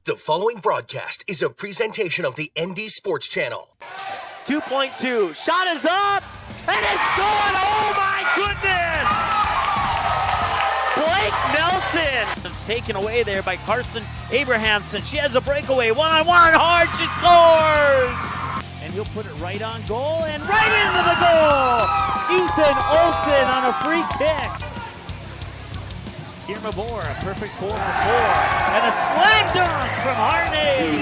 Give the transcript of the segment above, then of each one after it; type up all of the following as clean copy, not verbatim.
The following broadcast is a presentation of the ND Sports Channel. 2.2, shot is up, and it's good! Oh my goodness! Blake Nelson! It's taken away there by Carson Abrahamson. She has a breakaway, one-on-one, hard, she scores! And he'll put it right on goal, and right into the goal! Ethan Olsen on a free kick. Irma Bohr, a perfect 4 for 4. And a slam dunk from Harney.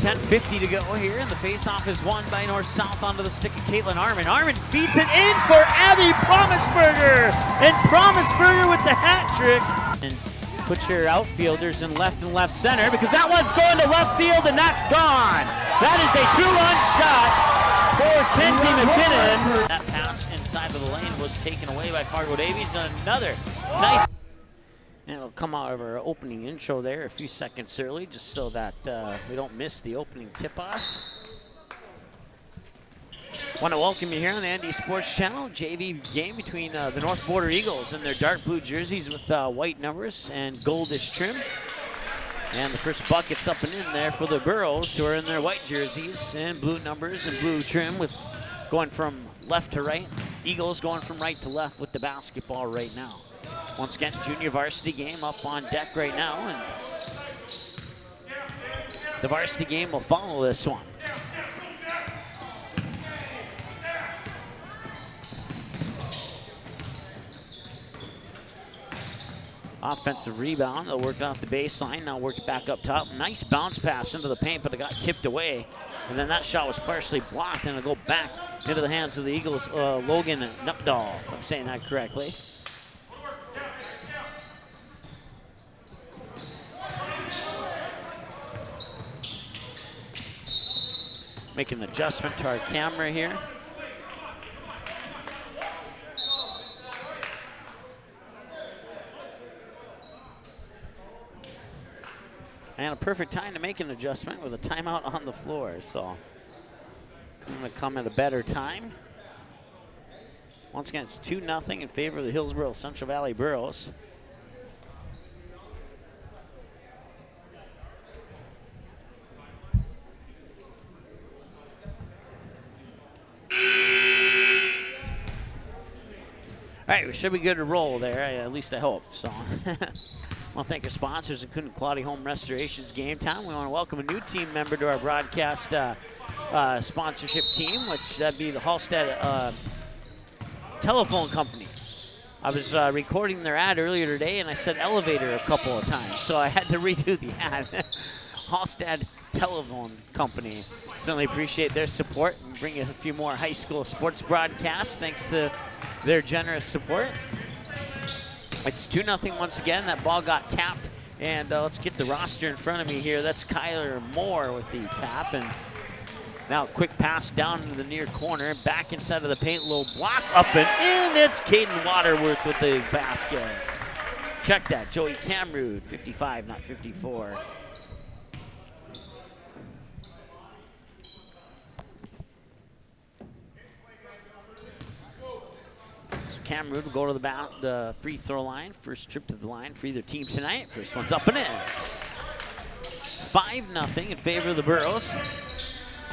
10:50 to go here, and the faceoff is won by North-South onto the stick of Caitlin Armin. Armin feeds it in for Abby Promisberger. And Promisberger with the hat trick. And put your outfielders in left and left center, because that one's going to left field, and that's gone. That is a two-run shot for Kenzie McKinnon. That pass inside of the lane was taken away by Fargo Davies. And another nice. And it'll come out of our opening intro there a few seconds early, just so that we don't miss the opening tip-off. Want to welcome you here on the ND Sports Channel. JV game between the North Border Eagles and their dark blue jerseys with white numbers and goldish trim. And the first bucket's up and in there for the Burros, who are in their white jerseys and blue numbers and blue trim, with going from left to right. Eagles going from right to left with the basketball right now. Once again, junior varsity game up on deck right now, and the varsity game will follow this one. Offensive rebound, they'll work it off the baseline, now work it back up top. Nice bounce pass into the paint, but it got tipped away. And then that shot was partially blocked, and it'll go back into the hands of the Eagles, Logan Nupdahl, if I'm saying that correctly. Make an adjustment to our camera here. And a perfect time to make an adjustment with a timeout on the floor. So going to come at a better time. Once again, it's 2-0 in favor of the Hillsboro Central Valley Burros. All right, we should be good to roll there, at least I hope. So I want to thank our sponsors, including Quality Home Restoration's Game Time. We want to welcome a new team member to our broadcast sponsorship team, which that'd be the Halstead Telephone Company. I was recording their ad earlier today, and I said elevator a couple of times, so I had to redo the ad. Halstead Telephone Company. Certainly appreciate their support and bring a few more high school sports broadcasts thanks to their generous support. It's 2-0 once again. That ball got tapped, and let's get the roster in front of me here. That's Kyler Moore with the tap, and now quick pass down into the near corner, back inside of the paint, little block up and in. It's Caden Waterworth with the basket. Check that, Joey Camrud, 55, not 54. Camrud will go to the free throw line. First trip to the line for either team tonight. First one's up and in. 5-0 in favor of the Burros.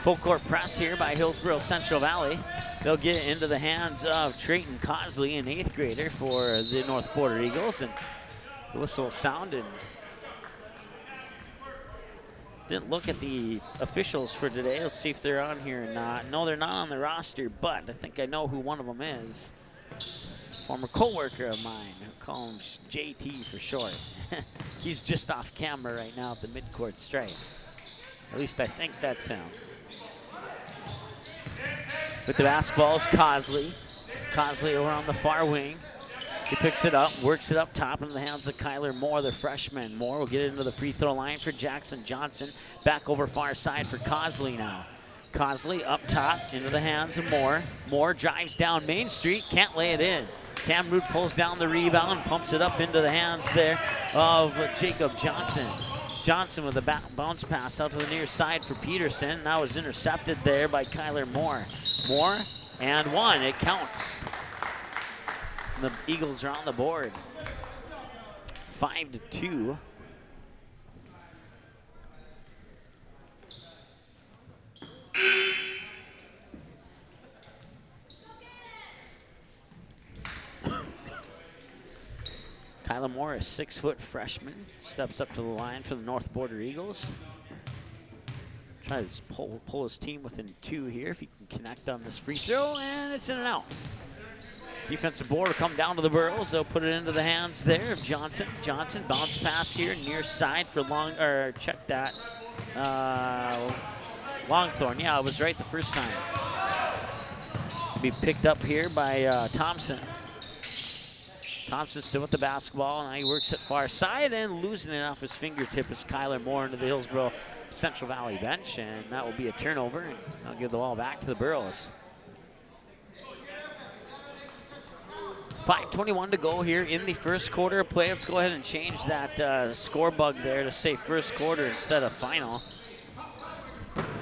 Full court press here by Hillsboro Central Valley. They'll get it into the hands of Trayton Cosley, an 8th grader for the North Border Eagles. And the whistle sounded. Didn't look at the officials for today. Let's see if they're on here or not. No, they're not on the roster, but I think I know who one of them is. Former co-worker of mine. I'll call him JT for short. He's just off camera right now at the midcourt stripe. At least I think that's him. With the basketball is Cosley. Cosley over on the far wing. He picks it up, works it up top into the hands of Kyler Moore, the freshman. Moore will get it into the free throw line for Jackson Johnson. Back over far side for Cosley now. Cosley up top into the hands of Moore. Moore drives down Main Street, can't lay it in. Camrud pulls down the rebound, pumps it up into the hands there of Jacob Johnson. Johnson with a bounce pass out to the near side for Peterson. That was intercepted there by Kyler Moore. Moore and one, it counts. And the Eagles are on the board. 5-2. Kyler Moore, a 6-foot freshman, steps up to the line for the North Border Eagles. Tries to pull his team within 2 here if he can connect on this free throw, and it's in and out. Defensive board will come down to the Burros. They'll put it into the hands there of Johnson. Johnson, bounce pass here, near side for check that. Longthorn, yeah, I was right the first time. Be picked up here by Thompson. Thompson still with the basketball, and now he works it far side, and losing it off his fingertip is Kyler Moore into the Hillsboro Central Valley bench, and that will be a turnover, and I'll give the ball back to the Burros. 5:21 to go here in the first quarter of play. Let's go ahead and change that score bug there to say first quarter instead of final.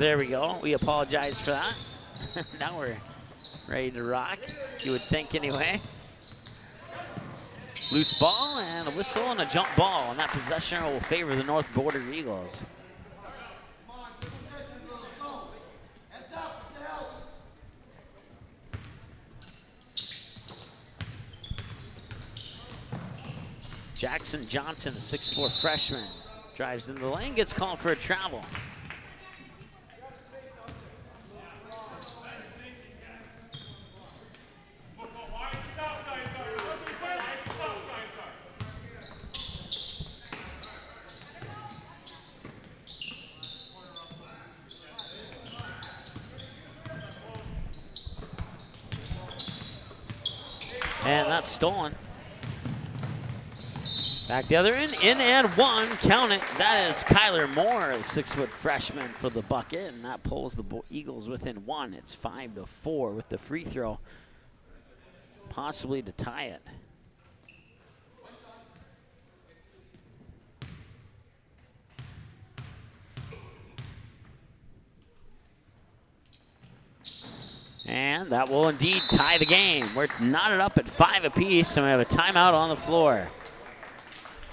There we go. We apologize for that. Now we're ready to rock, you would think anyway. Loose ball and a whistle and a jump ball, and that possession will favor the North Border Eagles. Jackson Johnson, a 6'4" freshman, drives into the lane, gets called for a travel. And that's stolen. Back the other end, in and one, count it. That is Kyler Moore, the 6-foot freshman for the bucket, and that pulls the Eagles within 1. It's 5-4 with the free throw, possibly to tie it. And that will indeed tie the game. We're knotted up at 5 apiece, and we have a timeout on the floor.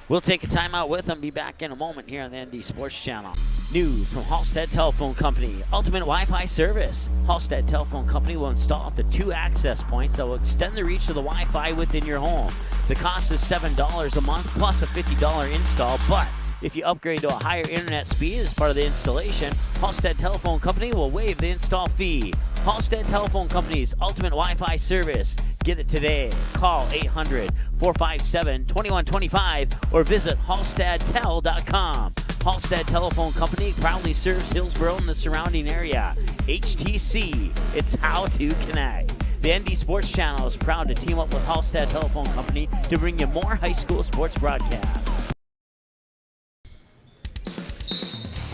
We'll take a timeout with them. Be back in a moment here on the ND Sports Channel. New from Halstead Telephone Company, ultimate Wi-Fi service. Halstead Telephone Company will install up to 2 access points that will extend the reach of the Wi-Fi within your home. The cost is $7 a month plus a $50 install, but if you upgrade to a higher internet speed as part of the installation, Halstead Telephone Company will waive the install fee. Halstead Telephone Company's ultimate Wi-Fi service. Get it today. Call 800-457-2125 or visit halstedtel.com. Halstead Telephone Company proudly serves Hillsboro and the surrounding area. HTC, it's how to connect. The ND Sports Channel is proud to team up with Halstead Telephone Company to bring you more high school sports broadcasts.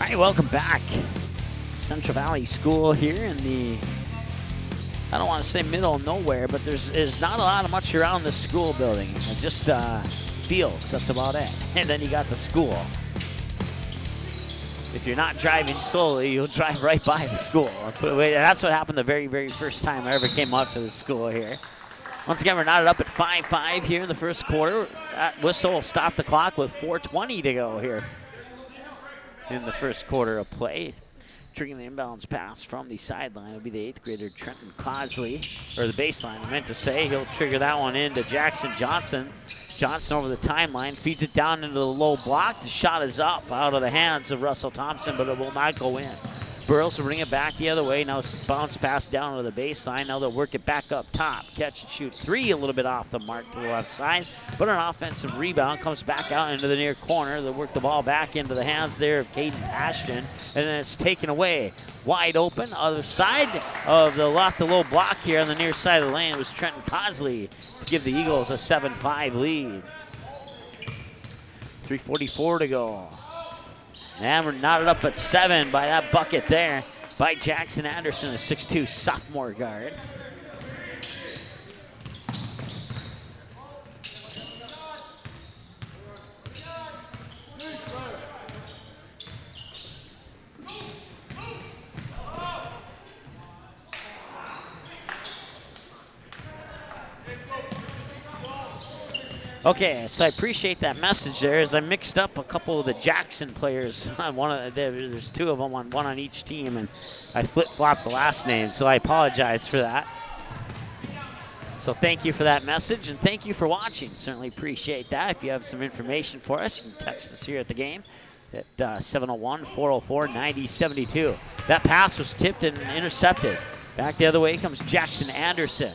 All right, welcome back. Central Valley School here in the, I don't want to say middle of nowhere, but there's not a lot of much around the school building. Just fields, that's about it. And then you got the school. If you're not driving slowly, you'll drive right by the school. That's what happened the very, very first time I ever came up to the school here. Once again, we're knotted up at 5-5 here in the first quarter. That whistle will stop the clock with 4:20 to go here in the first quarter of play. Triggering the inbounds pass from the sideline will be the 8th grader Trenton Closley, or the baseline, I meant to say. He'll trigger that one into Jackson Johnson. Johnson over the timeline, feeds it down into the low block. The shot is up out of the hands of Russell Thompson, but it will not go in. Burrows will bring it back the other way. Now bounce pass down to the baseline. Now they'll work it back up top. Catch and shoot 3, a little bit off the mark to the left side. But an offensive rebound comes back out into the near corner. They'll work the ball back into the hands there of Caden Ashton. And then it's taken away. Wide open. Other side of the low block here on the near side of the lane was Trenton Cosley to give the Eagles a 7-5 lead. 3:44 to go. And we're knotted up at 7 by that bucket there by Jackson Anderson, a 6'2" sophomore guard. Okay, so I appreciate that message there as I mixed up a couple of the Jackson players on there's 2 of them on one on each team, and I flip-flopped the last name, so I apologize for that. So thank you for that message, and thank you for watching. Certainly appreciate that. If you have some information for us, you can text us here at the game at 701-404-9072. That pass was tipped and intercepted. Back the other way comes Jackson Anderson.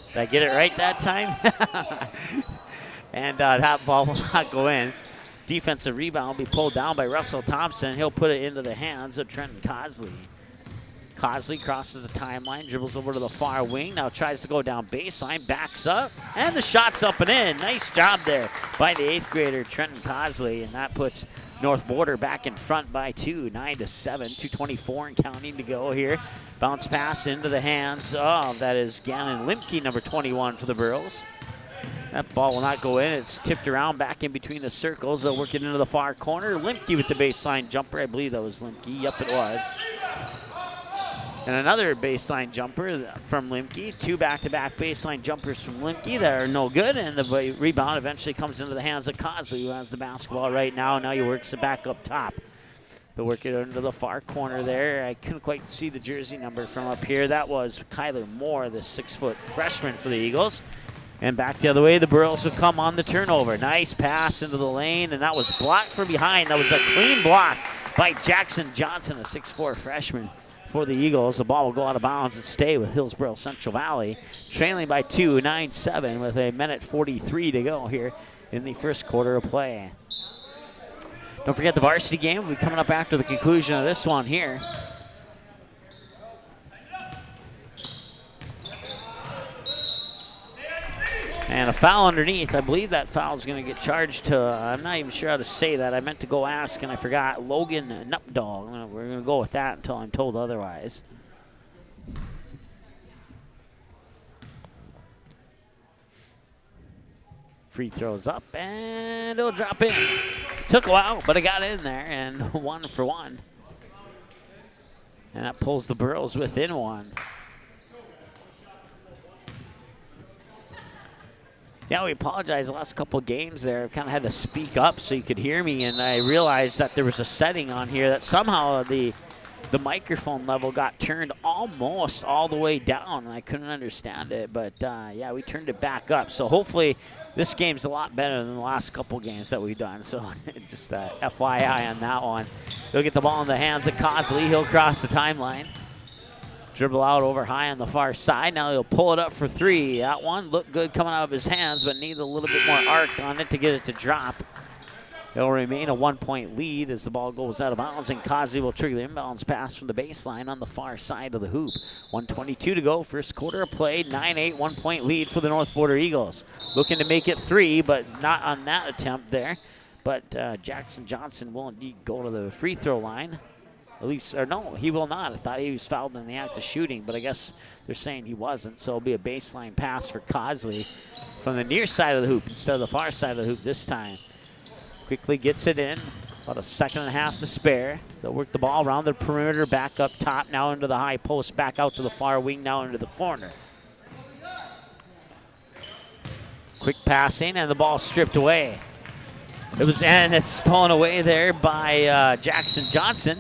Did I get it right that time? And that ball will not go in. Defensive rebound will be pulled down by Russell Thompson. He'll put it into the hands of Trenton Cosley. Cosley crosses the timeline, dribbles over to the far wing, now tries to go down baseline, backs up, and the shot's up and in. Nice job there by the 8th grader, Trenton Cosley, and that puts North Border back in front by 2, 9-7, 2:24 and counting to go here. Bounce pass into the hands of, that is Gannon Limke, number 21 for the Burros. That ball will not go in. It's tipped around back in between the circles. They'll work it into the far corner. Limke with the baseline jumper. I believe that was Limke. Yep, it was. And another baseline jumper from Limke. 2 back-to-back baseline jumpers from Limke that are no good. And the rebound eventually comes into the hands of Cosley, who has the basketball right now. Now he works it back up top. They'll work it into the far corner there. I couldn't quite see the jersey number from up here. That was Kyler Moore, the 6-foot freshman for the Eagles. And back the other way, the Burros will come on the turnover. Nice pass into the lane, and that was blocked from behind. That was a clean block by Jackson Johnson, a 6'4 freshman for the Eagles. The ball will go out of bounds and stay with Hillsboro Central Valley, trailing by 2, 9-7 with a minute 43 to go here in the first quarter of play. Don't forget the varsity game will be coming up after the conclusion of this one here. And a foul underneath. I believe that foul is going to get charged to, I'm not even sure how to say that. I meant to go ask and I forgot. Logan Nupdal. We're going to go with that until I'm told otherwise. Free throws up and it'll drop in. Took a while, but it got in there, and 1 for 1. And that pulls the Burros within 1. Yeah, we apologize. The last couple of games there, I kind of had to speak up so you could hear me, and I realized that there was a setting on here that somehow the microphone level got turned almost all the way down, and I couldn't understand it. But, yeah, we turned it back up. So hopefully this game's a lot better than the last couple games that we've done. So just FYI on that one. He'll get the ball in the hands of Cosley. He'll cross the timeline. Dribble out over high on the far side. Now he'll pull it up for 3. That one looked good coming out of his hands, but needed a little bit more arc on it to get it to drop. It'll remain a 1-point lead as the ball goes out of bounds, and Cosley will trigger the inbounds pass from the baseline on the far side of the hoop. 1:22 to go, first quarter of play. 9-8, 1-point lead for the North Border Eagles. Looking to make it 3, but not on that attempt there. But Jackson Johnson will indeed go to the free throw line. At least, or no, he will not. I thought he was fouled in the act of shooting, but I guess they're saying he wasn't. So it'll be a baseline pass for Cosley from the near side of the hoop instead of the far side of the hoop this time. Quickly gets it in. About a second and a half to spare. They'll work the ball around the perimeter, back up top, now into the high post, back out to the far wing, now into the corner. Quick passing, and the ball stripped away. And it's stolen away there by Jackson Johnson.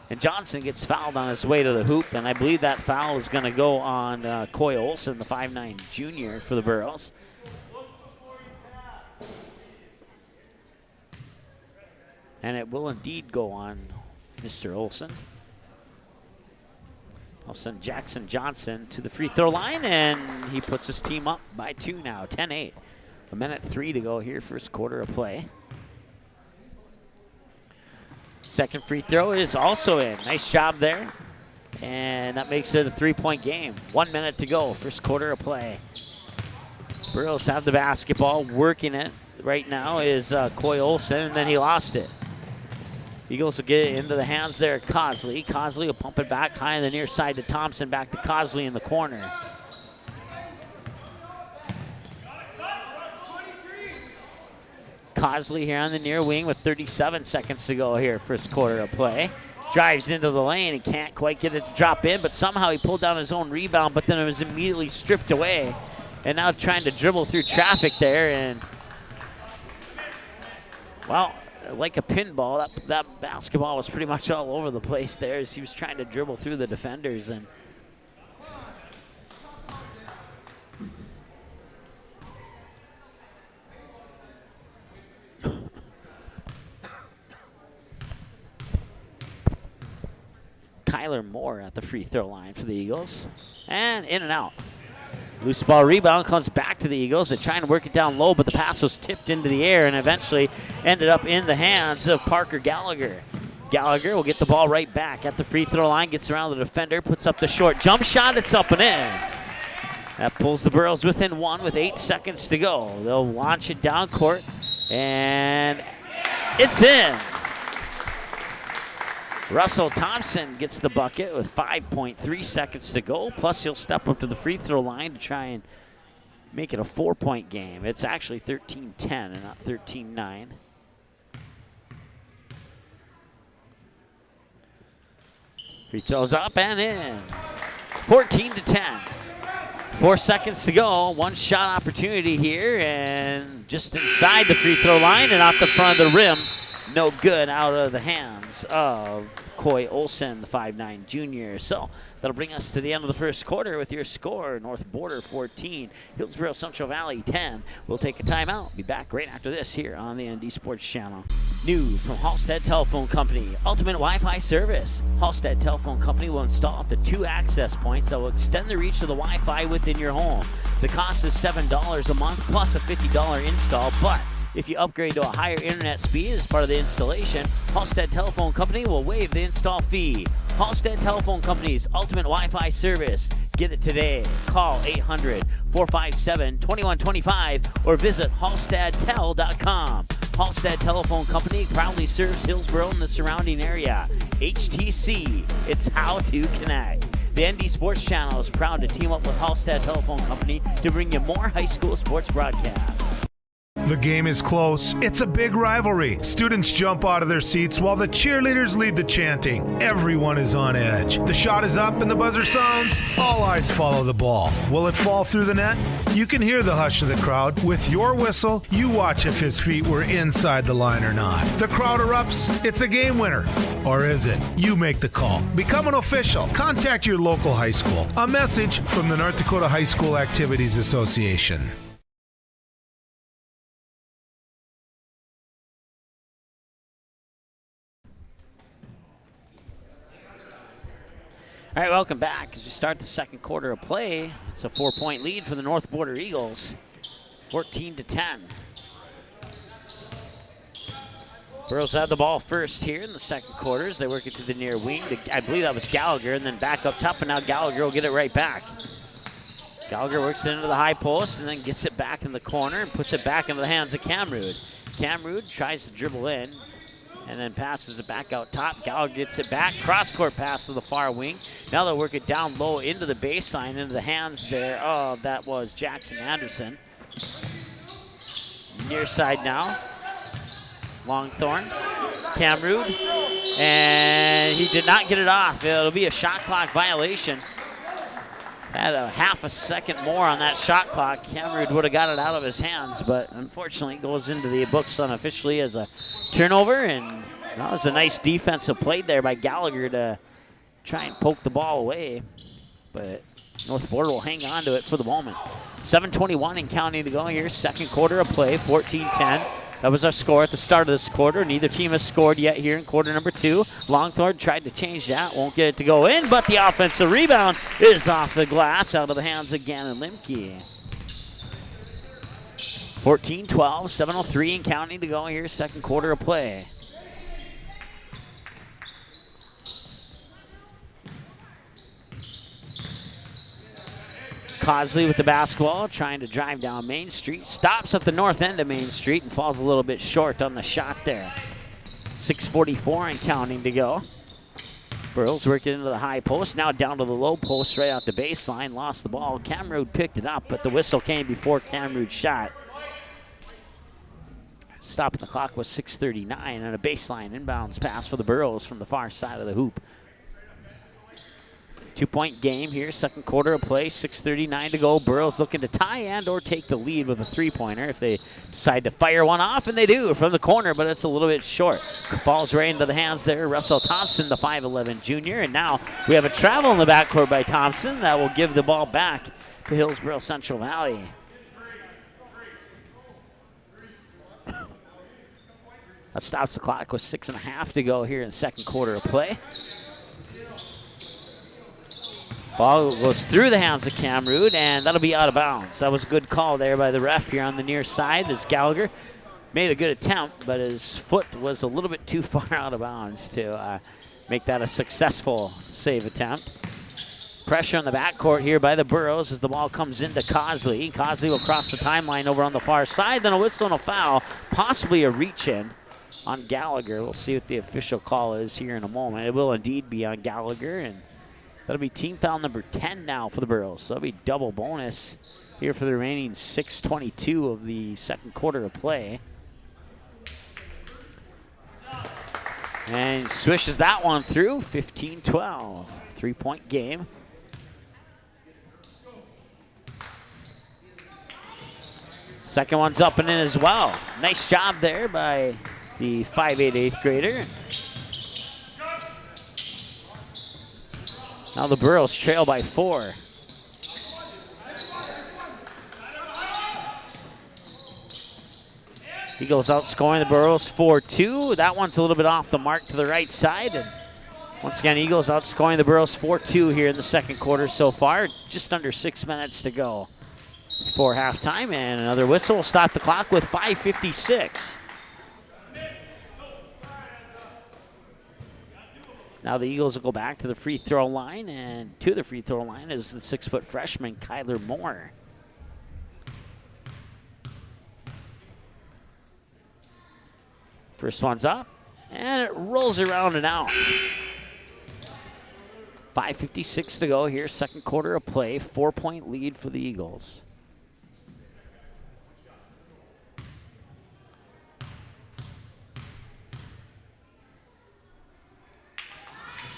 And Johnson gets fouled on his way to the hoop, and I believe that foul is going to go on Coy Olson, the 5'9 junior for the Burros. And it will indeed go on Mr. Olson. I'll send Jackson Johnson to the free throw line, and he puts his team up by 2 now, 10-8. A minute 3 to go here, first quarter of play. Second free throw is also in. Nice job there. And that makes it a 3-point game. 1 minute to go, first quarter of play. Burros have the basketball. Working it right now is Coy Olson, and then he lost it. Eagles will get it into the hands there of Cosley. Cosley will pump it back high on the near side to Thompson, back to Cosley in the corner. Cosley here on the near wing with 37 seconds to go here, first quarter of play. Drives into the lane and can't quite get it to drop in, but somehow he pulled down his own rebound, but then it was immediately stripped away. And now trying to dribble through traffic there, and, well, like a pinball, that basketball was pretty much all over the place there as he was trying to dribble through the defenders. And Kyler Moore at the free throw line for the Eagles. And in and out. Loose ball rebound comes back to the Eagles. They're trying to work it down low, but the pass was tipped into the air and eventually ended up in the hands of Parker Gallagher. Gallagher will get the ball right back at the free throw line, gets around the defender, puts up the short jump shot. It's up and in. That pulls the Burros within one with 8 seconds to go. They'll launch it down court, and it's in. Russell Thompson gets the bucket with 5.3 seconds to go, plus he'll step up to the free throw line to try and make it a 4-point game. It's actually 13-10 and not 13-9. Free throws up and in. 14-10. 4 seconds to go. One shot opportunity here, and just inside the free throw line and off the front of the rim. No good, out of the hands of Coy Olsen, the 5'9" junior. So that'll bring us to the end of the first quarter with your score. North Border 14, Hillsboro Central Valley 10. We'll take a timeout. Be back right after this here on the ND Sports Channel. New from Halstead Telephone Company, ultimate Wi-Fi service. Halstead Telephone Company will install up to 2 access points that will extend the reach of the Wi-Fi within your home. The cost is $7 a month plus a $50 install, but if you upgrade to a higher internet speed as part of the installation, Halstead Telephone Company will waive the install fee. Halstead Telephone Company's ultimate Wi-Fi service. Get it today. Call 800-457-2125 or visit halstedtel.com. Halstead Telephone Company proudly serves Hillsboro and the surrounding area. HTC, it's how to connect. The ND Sports Channel is proud to team up with Halstead Telephone Company to bring you more high school sports broadcasts. The game is close. It's a big rivalry. Students jump out of their seats while the cheerleaders lead the chanting. Everyone is on edge. The shot is up and the buzzer sounds. All eyes follow the ball. Will it fall through the net? You can hear the hush of the crowd. With your whistle, you watch if his feet were inside the line or not. The crowd erupts. It's a game winner. Or is it? You make the call. Become an official. Contact your local high school. A message from the North Dakota High School Activities Association. All right, welcome back. As we start the second quarter of play, it's a 4-point lead for the North Border Eagles, 14-10. Burros had the ball first here in the second quarter as they work it to the near wing. I believe that was Gallagher, and then back up top, and now Gallagher will get it right back. Gallagher works it into the high post and then gets it back in the corner and puts it back into the hands of Camrood. Camrood tries to dribble in and then passes it back out top. Gallagher gets it back. Cross-court pass to the far wing. Now they'll work it down low into the baseline, into the hands there of, that was Jackson Anderson. Near side now. Longthorn. Camrood. And he did not get it off. It'll be a shot clock violation. Had a half a second more on that shot clock. Camrood would have got it out of his hands, but unfortunately it goes into the books unofficially as a turnover, and that was a nice defensive play there by Gallagher to try and poke the ball away, but North Border will hang on to it for the moment. 7:21 and counting to go here, second quarter of play, 14-10. That was our score at the start of this quarter. Neither team has scored yet here in quarter number 2. Longthorn tried to change that. Won't get it to go in, but the offensive rebound is off the glass, out of the hands of Gannon Limke. 14-12, 7:03 and counting to go here, second quarter of play. Cosley with the basketball, trying to drive down Main Street. Stops at the north end of Main Street and falls a little bit short on the shot there. 6:44 and counting to go. Burls working into the high post, now down to the low post right out the baseline. Lost the ball. Camrood picked it up, but the whistle came before Camrood's shot. Stopping the clock was 6:39 and a baseline inbounds pass for the Burros from the far side of the hoop. 2-point game here, second quarter of play, 6:39 to go. Burros looking to tie and or take the lead with a three-pointer if they decide to fire one off, and they do from the corner, but it's a little bit short. Falls right into the hands there. Russell Thompson, the 5'11 junior, and now we have a travel in the backcourt by Thompson that will give the ball back to Hillsboro Central Valley. That stops the clock with 6.5 to go here in the second quarter of play. Ball goes through the hands of Camrood, and that'll be out of bounds. That was a good call there by the ref here on the near side as Gallagher made a good attempt, but his foot was a little bit too far out of bounds to make that a successful save attempt. Pressure on the backcourt here by the Burros as the ball comes into Cosley. Cosley will cross the timeline over on the far side, then a whistle and a foul, possibly a reach-in on Gallagher. We'll see what the official call is here in a moment. It will indeed be on Gallagher, and that'll be team foul number 10 now for the Burros. So that'll be double bonus here for the remaining 6:22 of the second quarter of play. And swishes that one through, 15-12, 3-point game. Second one's up and in as well. Nice job there by the 5'8" 8th grader. Now the Burros trail by 4. Eagles outscoring the Burros 4-2. That one's a little bit off the mark to the right side. And once again, Eagles outscoring the Burros 4-2 here in the second quarter so far. Just under 6 minutes to go before halftime. And another whistle will stop the clock with 5:56. Now the Eagles will go back to the free throw line, and to the free throw line is the 6-foot freshman, Kyler Moore. First one's up, and it rolls around and out. 5:56 to go here, second quarter of play, 4-point lead for the Eagles.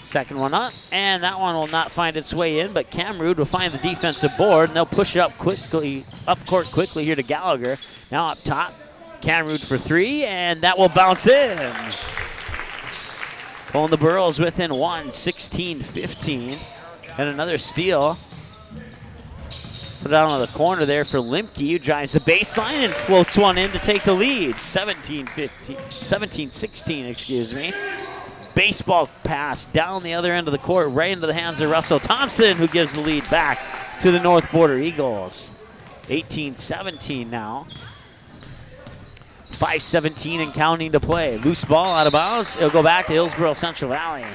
Second one up, and that one will not find its way in, but Camrood will find the defensive board, and they'll push it up court quickly here to Gallagher. Now up top, Camrood for 3, and that will bounce in. Pulling the Burros within 1, 16-15, and another steal. Put it out on the corner there for Limke, who drives the baseline and floats one in to take the lead. 17-16, excuse me. Baseball pass down the other end of the court, right into the hands of Russell Thompson, who gives the lead back to the North Border Eagles. 18-17 now. 5:17 and counting to play. Loose ball out of bounds. It'll go back to Hillsboro Central Valley.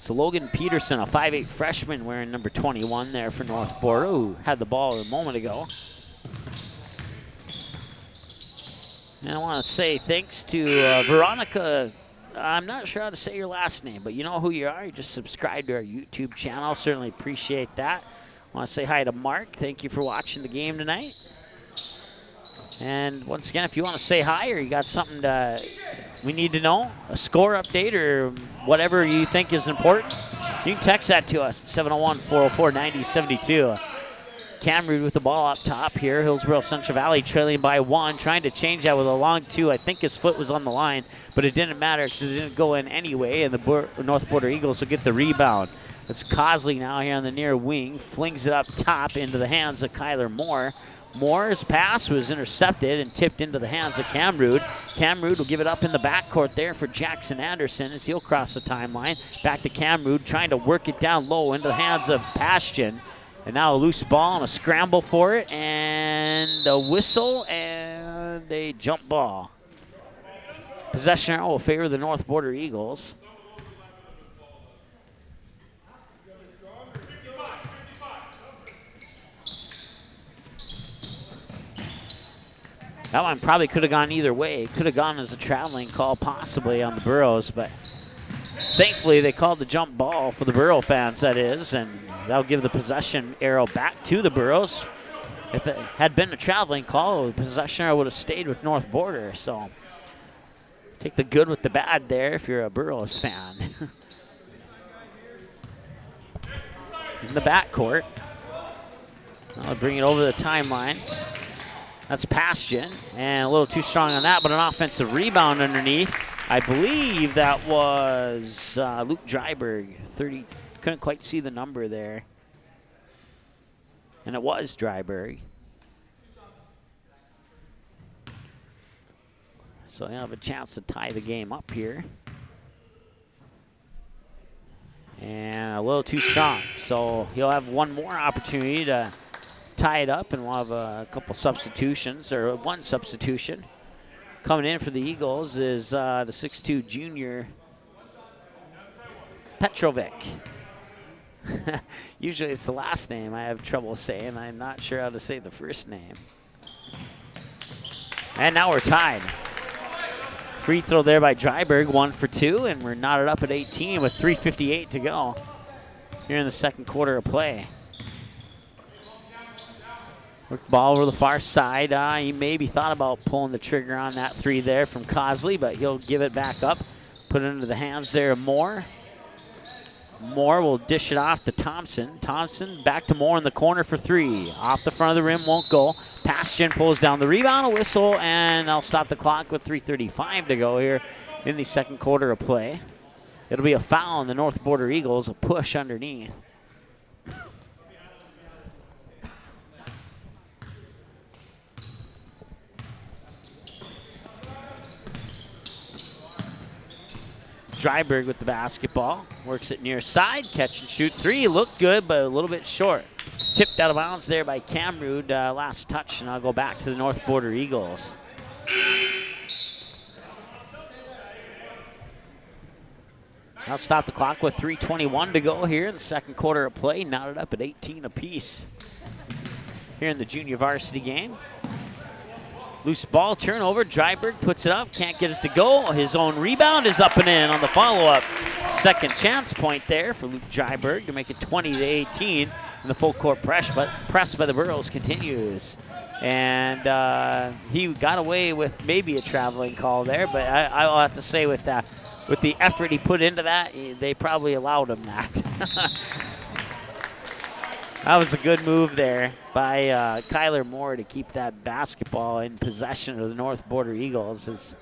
So Logan Peterson, a 5'8" freshman wearing number 21 there for North Border, who had the ball a moment ago. And I want to say thanks to Veronica. I'm not sure how to say your last name, but you know who you are. You just subscribe to our YouTube channel. Certainly appreciate that. I want to say hi to Mark. Thank you for watching the game tonight. And once again, if you want to say hi or you got something we need to know, a score update or whatever you think is important, you can text that to us at 701-404-9072. Camrood with the ball up top here. Hillsboro Central Valley trailing by 1, trying to change that with a long 2. I think his foot was on the line, but it didn't matter because it didn't go in anyway, and the North Border Eagles will get the rebound. It's Cosley now here on the near wing, flings it up top into the hands of Kyler Moore. Moore's pass was intercepted and tipped into the hands of Camrood. Camrood will give it up in the backcourt there for Jackson Anderson as he'll cross the timeline. Back to Camrood, trying to work it down low into the hands of Bastian. And now a loose ball and a scramble for it, and a whistle and a jump ball. Possession arrow will favor the North Border Eagles. That one probably could have gone either way. It could have gone as a traveling call possibly on the Burros, but thankfully they called the jump ball for the Burro fans, that is, and that'll give the possession arrow back to the Burros. If it had been a traveling call, the possession arrow would have stayed with North Border, so take the good with the bad there if you're a Burros fan. In the backcourt. I'll bring it over the timeline. That's Bastian, and a little too strong on that, but an offensive rebound underneath. I believe that was Luke Dryberg, 30. Couldn't quite see the number there. and it was Dryburgh. So he'll have a chance to tie the game up here. And a little too strong. So he'll have one more opportunity to tie it up, and we'll have a couple substitutions, or one substitution. Coming in for the Eagles is the 6'2 junior Petrovic. Usually it's the last name I have trouble saying. I'm not sure how to say the first name. And now we're tied. Free throw there by Dryburgh, 1 for 2, and we're knotted up at 18 with 3:58 to go here in the second quarter of play. Work ball over the far side. He maybe thought about pulling the trigger on that three there from Cosley, but he'll give it back up, put it into the hands there of Moore. Moore will dish it off to Thompson. Thompson back to Moore in the corner for three. Off the front of the rim, won't go. Pastgen pulls down the rebound, a whistle, and I'll stop the clock with 3:35 to go here in the second quarter of play. It'll be a foul on the North Border Eagles, a push underneath. Dryburgh with the basketball. Works it near side. Catch and shoot three. Looked good, but a little bit short. Tipped out of bounds there by Camrud. Last touch, and I'll go back to the North Border Eagles. I'll stop the clock with 3:21 to go here in the second quarter of play. Knotted up at 18 apiece here in the junior varsity game. Loose ball, turnover. Dryburgh puts it up, can't get it to go. His own rebound is up and in on the follow-up. Second chance point there for Luke Dryburgh to make it 20-18. And the full court press by the Burros continues. And he got away with maybe a traveling call there, but I'll have to say with the effort he put into that, they probably allowed him that. That was a good move there by Kyler Moore to keep that basketball in possession of the North Border Eagles.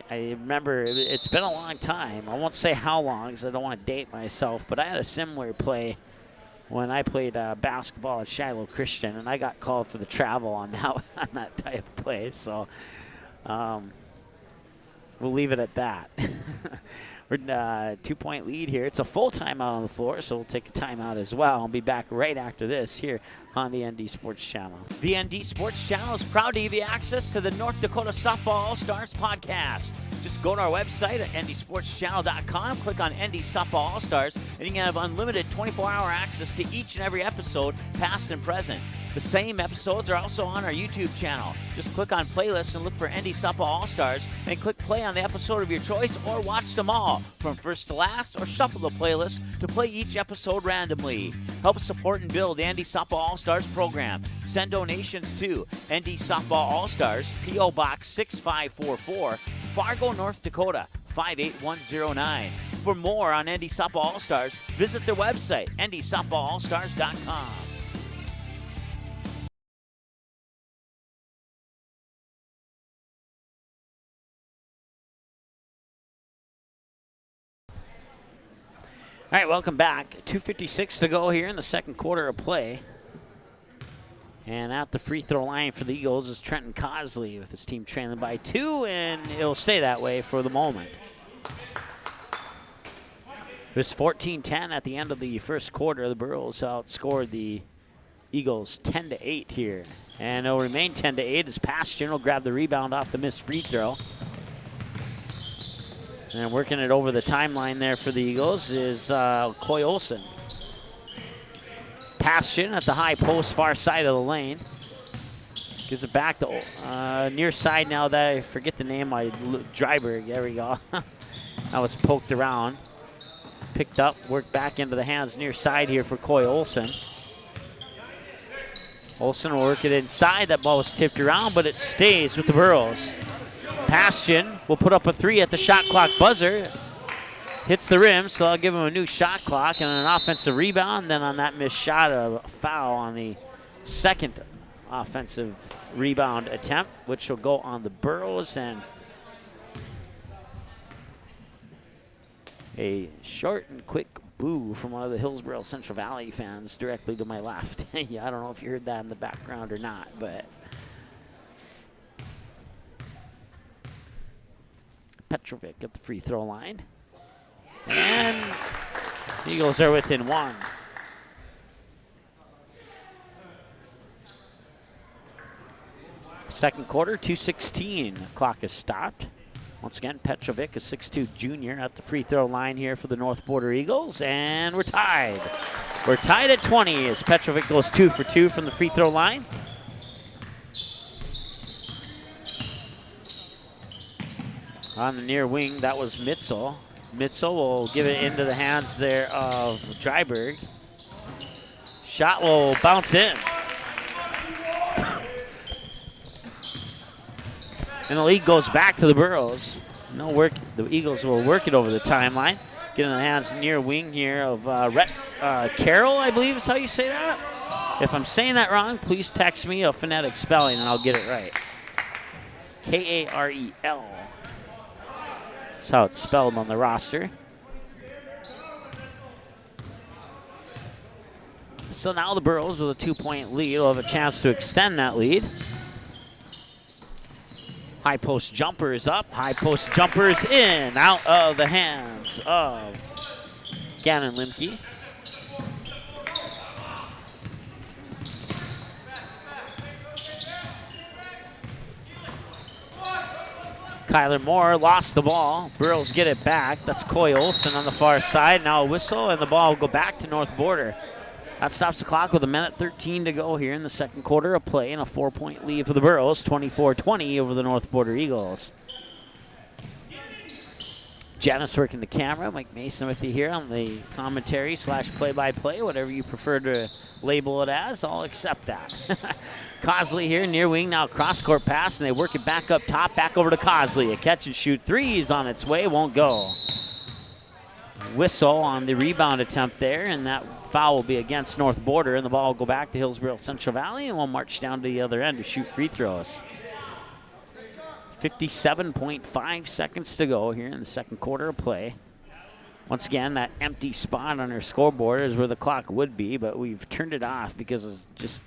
I remember it's been a long time. I won't say how long because I don't want to date myself, but I had a similar play when I played basketball at Shiloh Christian, and I got called for the travel on that type of play. So we'll leave it at that. We're 2-point lead here. It's a full timeout on the floor, so we'll take a timeout as well. I'll be back right after this here on the ND Sports Channel. The ND Sports Channel is proud to give you access to the North Dakota Softball All-Stars podcast. Just go to our website at ndsportschannel.com, click on ND Softball All-Stars, and you can have unlimited 24-hour access to each and every episode, past and present. The same episodes are also on our YouTube channel. Just click on playlists and look for ND Softball All-Stars, and click play on the episode of your choice, or watch them all from first to last, or shuffle the playlist to play each episode randomly. Help support and build the ND Softball All-Stars program. Send donations to ND Softball All-Stars, P.O. Box 6544, Fargo, North Dakota 58109. For more on ND Softball All-Stars, visit their website, ndsoftballallstars.com. All right, welcome back. 2:56 to go here in the second quarter of play. And at the free throw line for the Eagles is Trenton Cosley with his team trailing by 2, and it'll stay that way for the moment. It was 14-10 at the end of the first quarter. The Burros outscored the Eagles 10-8 here. And it'll remain 10-8 as Pastgen will grab the rebound off the missed free throw. And working it over the timeline there for the Eagles is Coy Olsen. Pastgen at the high post, far side of the lane. Gives it back to near side now that I forget the name. Dryburgh, there we go. That was poked around. Picked up, worked back into the hands near side here for Coy Olsen. Olsen will work it inside. That ball was tipped around, but it stays with the Burros. Pastgen will put up a three at the shot clock buzzer. Hits the rim, so I'll give him a new shot clock and an offensive rebound. Then on that missed shot, a foul on the second offensive rebound attempt, which will go on the Burros, and a short and quick boo from one of the Hillsboro Central Valley fans directly to my left. Yeah, I don't know if you heard that in the background or not, but Petrovic at the free throw line. And Eagles are within one. Second quarter, 2:16. Clock is stopped. Once again, Petrovic, a 6'2 junior, at the free throw line here for the North Border Eagles, and we're tied. We're tied at 20 as Petrovic goes 2 for 2 from the free throw line. On the near wing, that was Mitzel. Mitzel will give it into the hands there of Dryberg. Shot will bounce in. And the lead goes back to the Burros. No work. The Eagles will work it over the timeline. Get in the hands near wing here of Carroll, I believe is how you say that. If I'm saying that wrong, please text me a phonetic spelling and I'll get it right. Karel. That's how it's spelled on the roster. So now the Burros with a 2-point lead will have a chance to extend that lead. High post jumper is up. High post jumper is in. Out of the hands of Gannon Limke. Kyler Moore lost the ball. Burros get it back. That's Coy Olson on the far side. Now a whistle, and the ball will go back to North Border. That stops the clock with 1:13 to go here in the second quarter of play, and a 4-point lead for the Burros, 24-20 over the North Border Eagles. Janice working the camera. Mike Mason with you here on the commentary / play-by-play, whatever you prefer to label it as. I'll accept that. Cosley here, near wing, now cross-court pass, and they work it back up top, back over to Cosley. A catch-and-shoot three is on its way, won't go. Whistle on the rebound attempt there, and that foul will be against North Border, and the ball will go back to Hillsboro Central Valley, and we'll march down to the other end to shoot free throws. 57.5 seconds to go here in the second quarter of play. Once again, that empty spot on our scoreboard is where the clock would be, but we've turned it off because it's just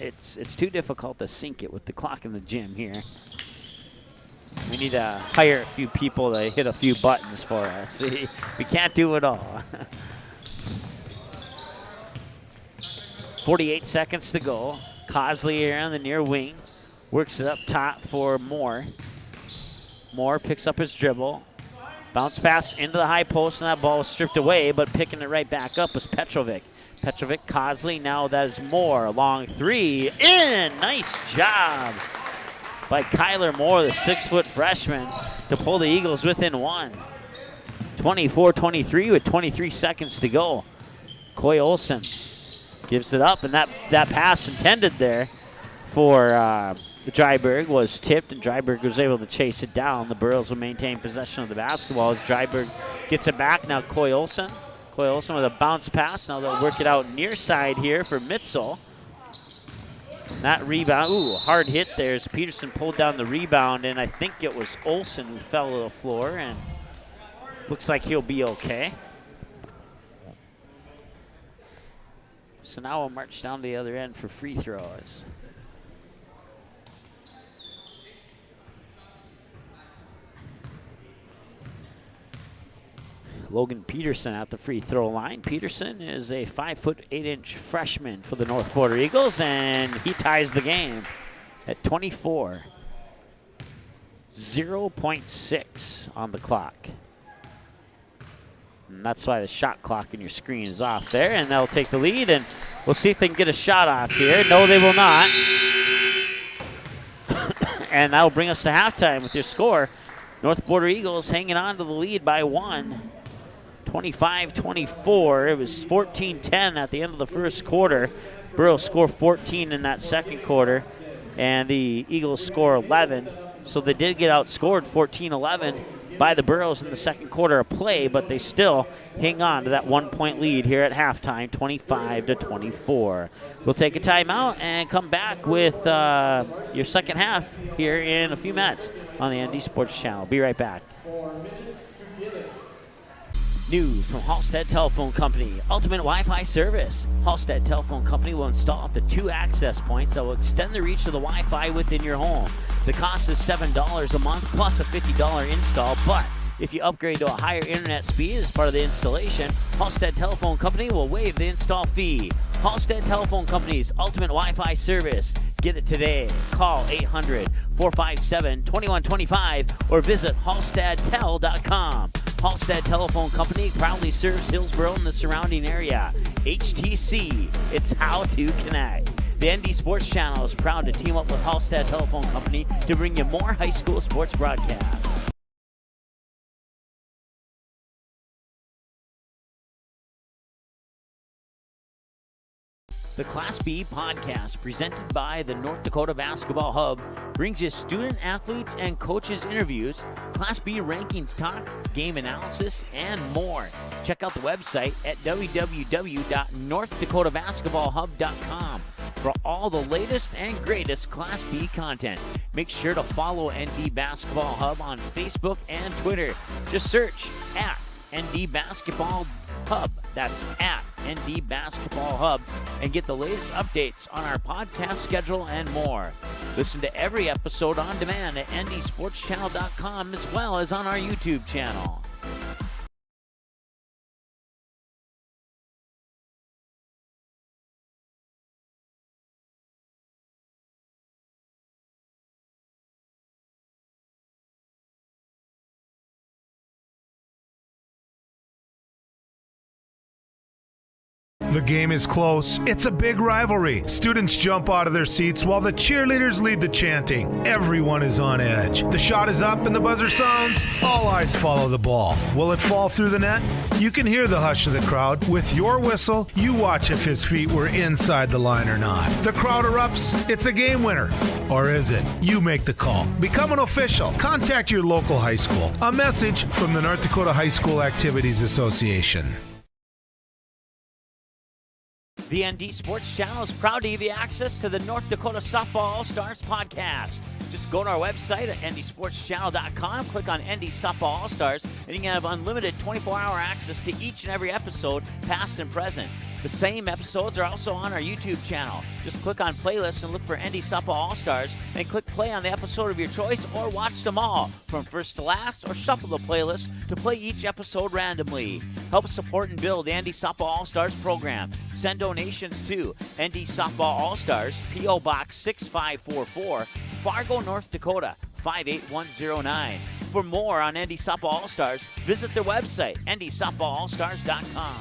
it's too difficult to sync it with the clock in the gym here. We need to hire a few people to hit a few buttons for us. We can't do it all. 48 seconds to go. Cosley here on the near wing. Works it up top for Moore. Moore picks up his dribble. Bounce pass into the high post, and that ball was stripped away, but picking it right back up was Petrovic. Petrovic, Cosley, now that is Moore. Long three, in! Nice job by Kyler Moore, the 6-foot freshman, to pull the Eagles within one. 24-23 with 23 seconds to go. Coy Olson gives it up, and that pass intended there for Dryberg was tipped, and Dryberg was able to chase it down. The Burros will maintain possession of the basketball as Dryberg gets it back. Now Coy Olson. Coy Olson with a bounce pass. Now they'll work it out near side here for Mitzel. That rebound, ooh, hard hit there as Peterson pulled down the rebound, and I think it was Olson who fell to the floor, and looks like he'll be okay. So now we'll march down to the other end for free throws. Logan Peterson at the free throw line. Peterson is a 5'8" freshman for the North Border Eagles, and he ties the game at 24. 0.6 on the clock. And that's why the shot clock in your screen is off there, and they'll take the lead, and we'll see if they can get a shot off here. No, they will not. And that'll bring us to halftime with your score. North Border Eagles hanging on to the lead by 1. 25-24. It was 14-10 at the end of the first quarter. Burros score 14 in that second quarter, and the Eagles score 11. So they did get outscored 14-11 by the Burros in the second quarter of play, but they still hang on to that 1-point lead here at halftime, 25-24. We'll take a timeout and come back with your second half here in a few minutes on the ND Sports Channel. Be right back. New from Halstead Telephone Company, Ultimate Wi-Fi Service. Halstead Telephone Company will install up to 2 access points that will extend the reach of the Wi-Fi within your home. The cost is $7 a month plus a $50 install, but if you upgrade to a higher internet speed as part of the installation, Halstead Telephone Company will waive the install fee. Halstead Telephone Company's Ultimate Wi-Fi Service. Get it today. Call 800-457-2125 or visit halsteadtel.com. Halstead Telephone Company proudly serves Hillsboro and the surrounding area. HTC, it's how to connect. The ND Sports Channel is proud to team up with Halstead Telephone Company to bring you more high school sports broadcasts. The Class B podcast, presented by the North Dakota Basketball Hub, brings you student athletes and coaches interviews, Class B rankings talk, game analysis, and more. Check out the website at www.northdakotabasketballhub.com for all the latest and greatest Class B content. Make sure to follow ND Basketball Hub on Facebook and Twitter. Just search at ND Basketball Hub. That's at ND Basketball Hub, and get the latest updates on our podcast schedule and more. Listen to every episode on demand at ndsportschannel.com as well as on our YouTube channel. The game is close. It's a big rivalry. Students jump out of their seats while the cheerleaders lead the chanting. Everyone is on edge. The shot is up and the buzzer sounds. All eyes follow the ball. Will it fall through the net? You can hear the hush of the crowd. With your whistle, you watch if his feet were inside the line or not. The crowd erupts. It's a game winner. Or is it? You make the call. Become an official. Contact your local high school. A message from the North Dakota High School Activities Association. The ND Sports Channel is proud to give you access to the North Dakota Softball All-Stars podcast. Just go to our website at ndsportschannel.com, click on ND Softball All-Stars, and you can have unlimited 24-hour access to each and every episode, past and present. The same episodes are also on our YouTube channel. Just click on playlists and look for ND Softball All-Stars, and click play on the episode of your choice, or watch them all from first to last, or shuffle the playlist to play each episode randomly. Help support and build the ND Softball All-Stars program. Send donations to ND Softball All-Stars, P.O. Box 6544, Fargo, North Dakota 58109. For more on ND Softball All-Stars, visit their website, ndsoftballallstars.com.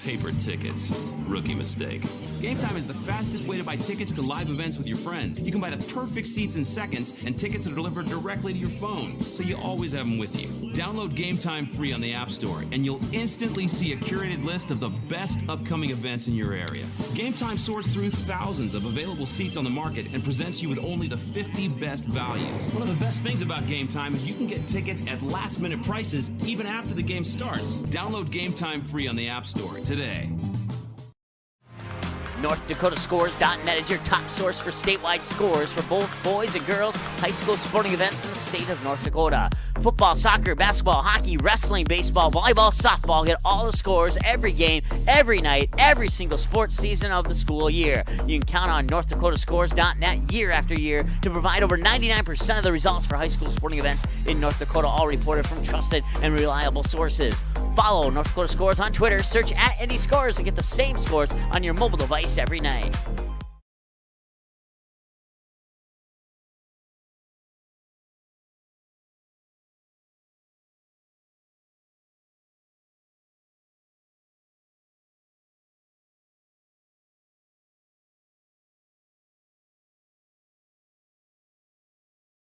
Paper tickets. Rookie mistake. Game Time is the fastest way to buy tickets to live events with your friends. You can buy the perfect seats in seconds, and tickets are delivered directly to your phone, so you always have them with you. Download Game Time free on the App Store, and you'll instantly see a curated list of the best upcoming events in your area. Game Time sorts through thousands of available seats on the market and presents you with only the 50 best values. One of the best things about Game Time is you can get tickets at last-minute prices even after the game starts. Download Game Time free on the App Store today. NorthDakotaScores.net is your top source for statewide scores for both boys and girls high school sporting events in the state of North Dakota. Football, soccer, basketball, hockey, wrestling, baseball, volleyball, softball. Get all the scores every game, every night, every single sports season of the school year. You can count on NorthDakotaScores.net year after year to provide over 99% of the results for high school sporting events in North Dakota, all reported from trusted and reliable sources. Follow North Dakota Scores on Twitter, search at ND Scores, and get the same scores on your mobile device every night.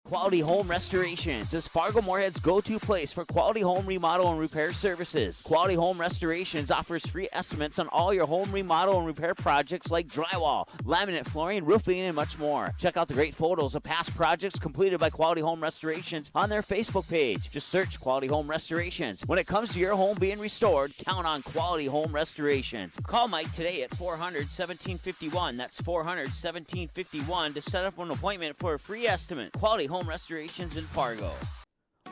Quality Home Restorations is Fargo Moorhead's go-to place for quality home remodel and repair services. Quality Home Restorations offers free estimates on all your home remodel and repair projects like drywall, laminate flooring, roofing, and much more. Check out the great photos of past projects completed by Quality Home Restorations on their Facebook page. Just search Quality Home Restorations. When it comes to your home being restored, count on Quality Home Restorations. Call Mike today at 400-1751. That's 400-1751 to set up an appointment for a free estimate. Quality Home Restorations in Fargo.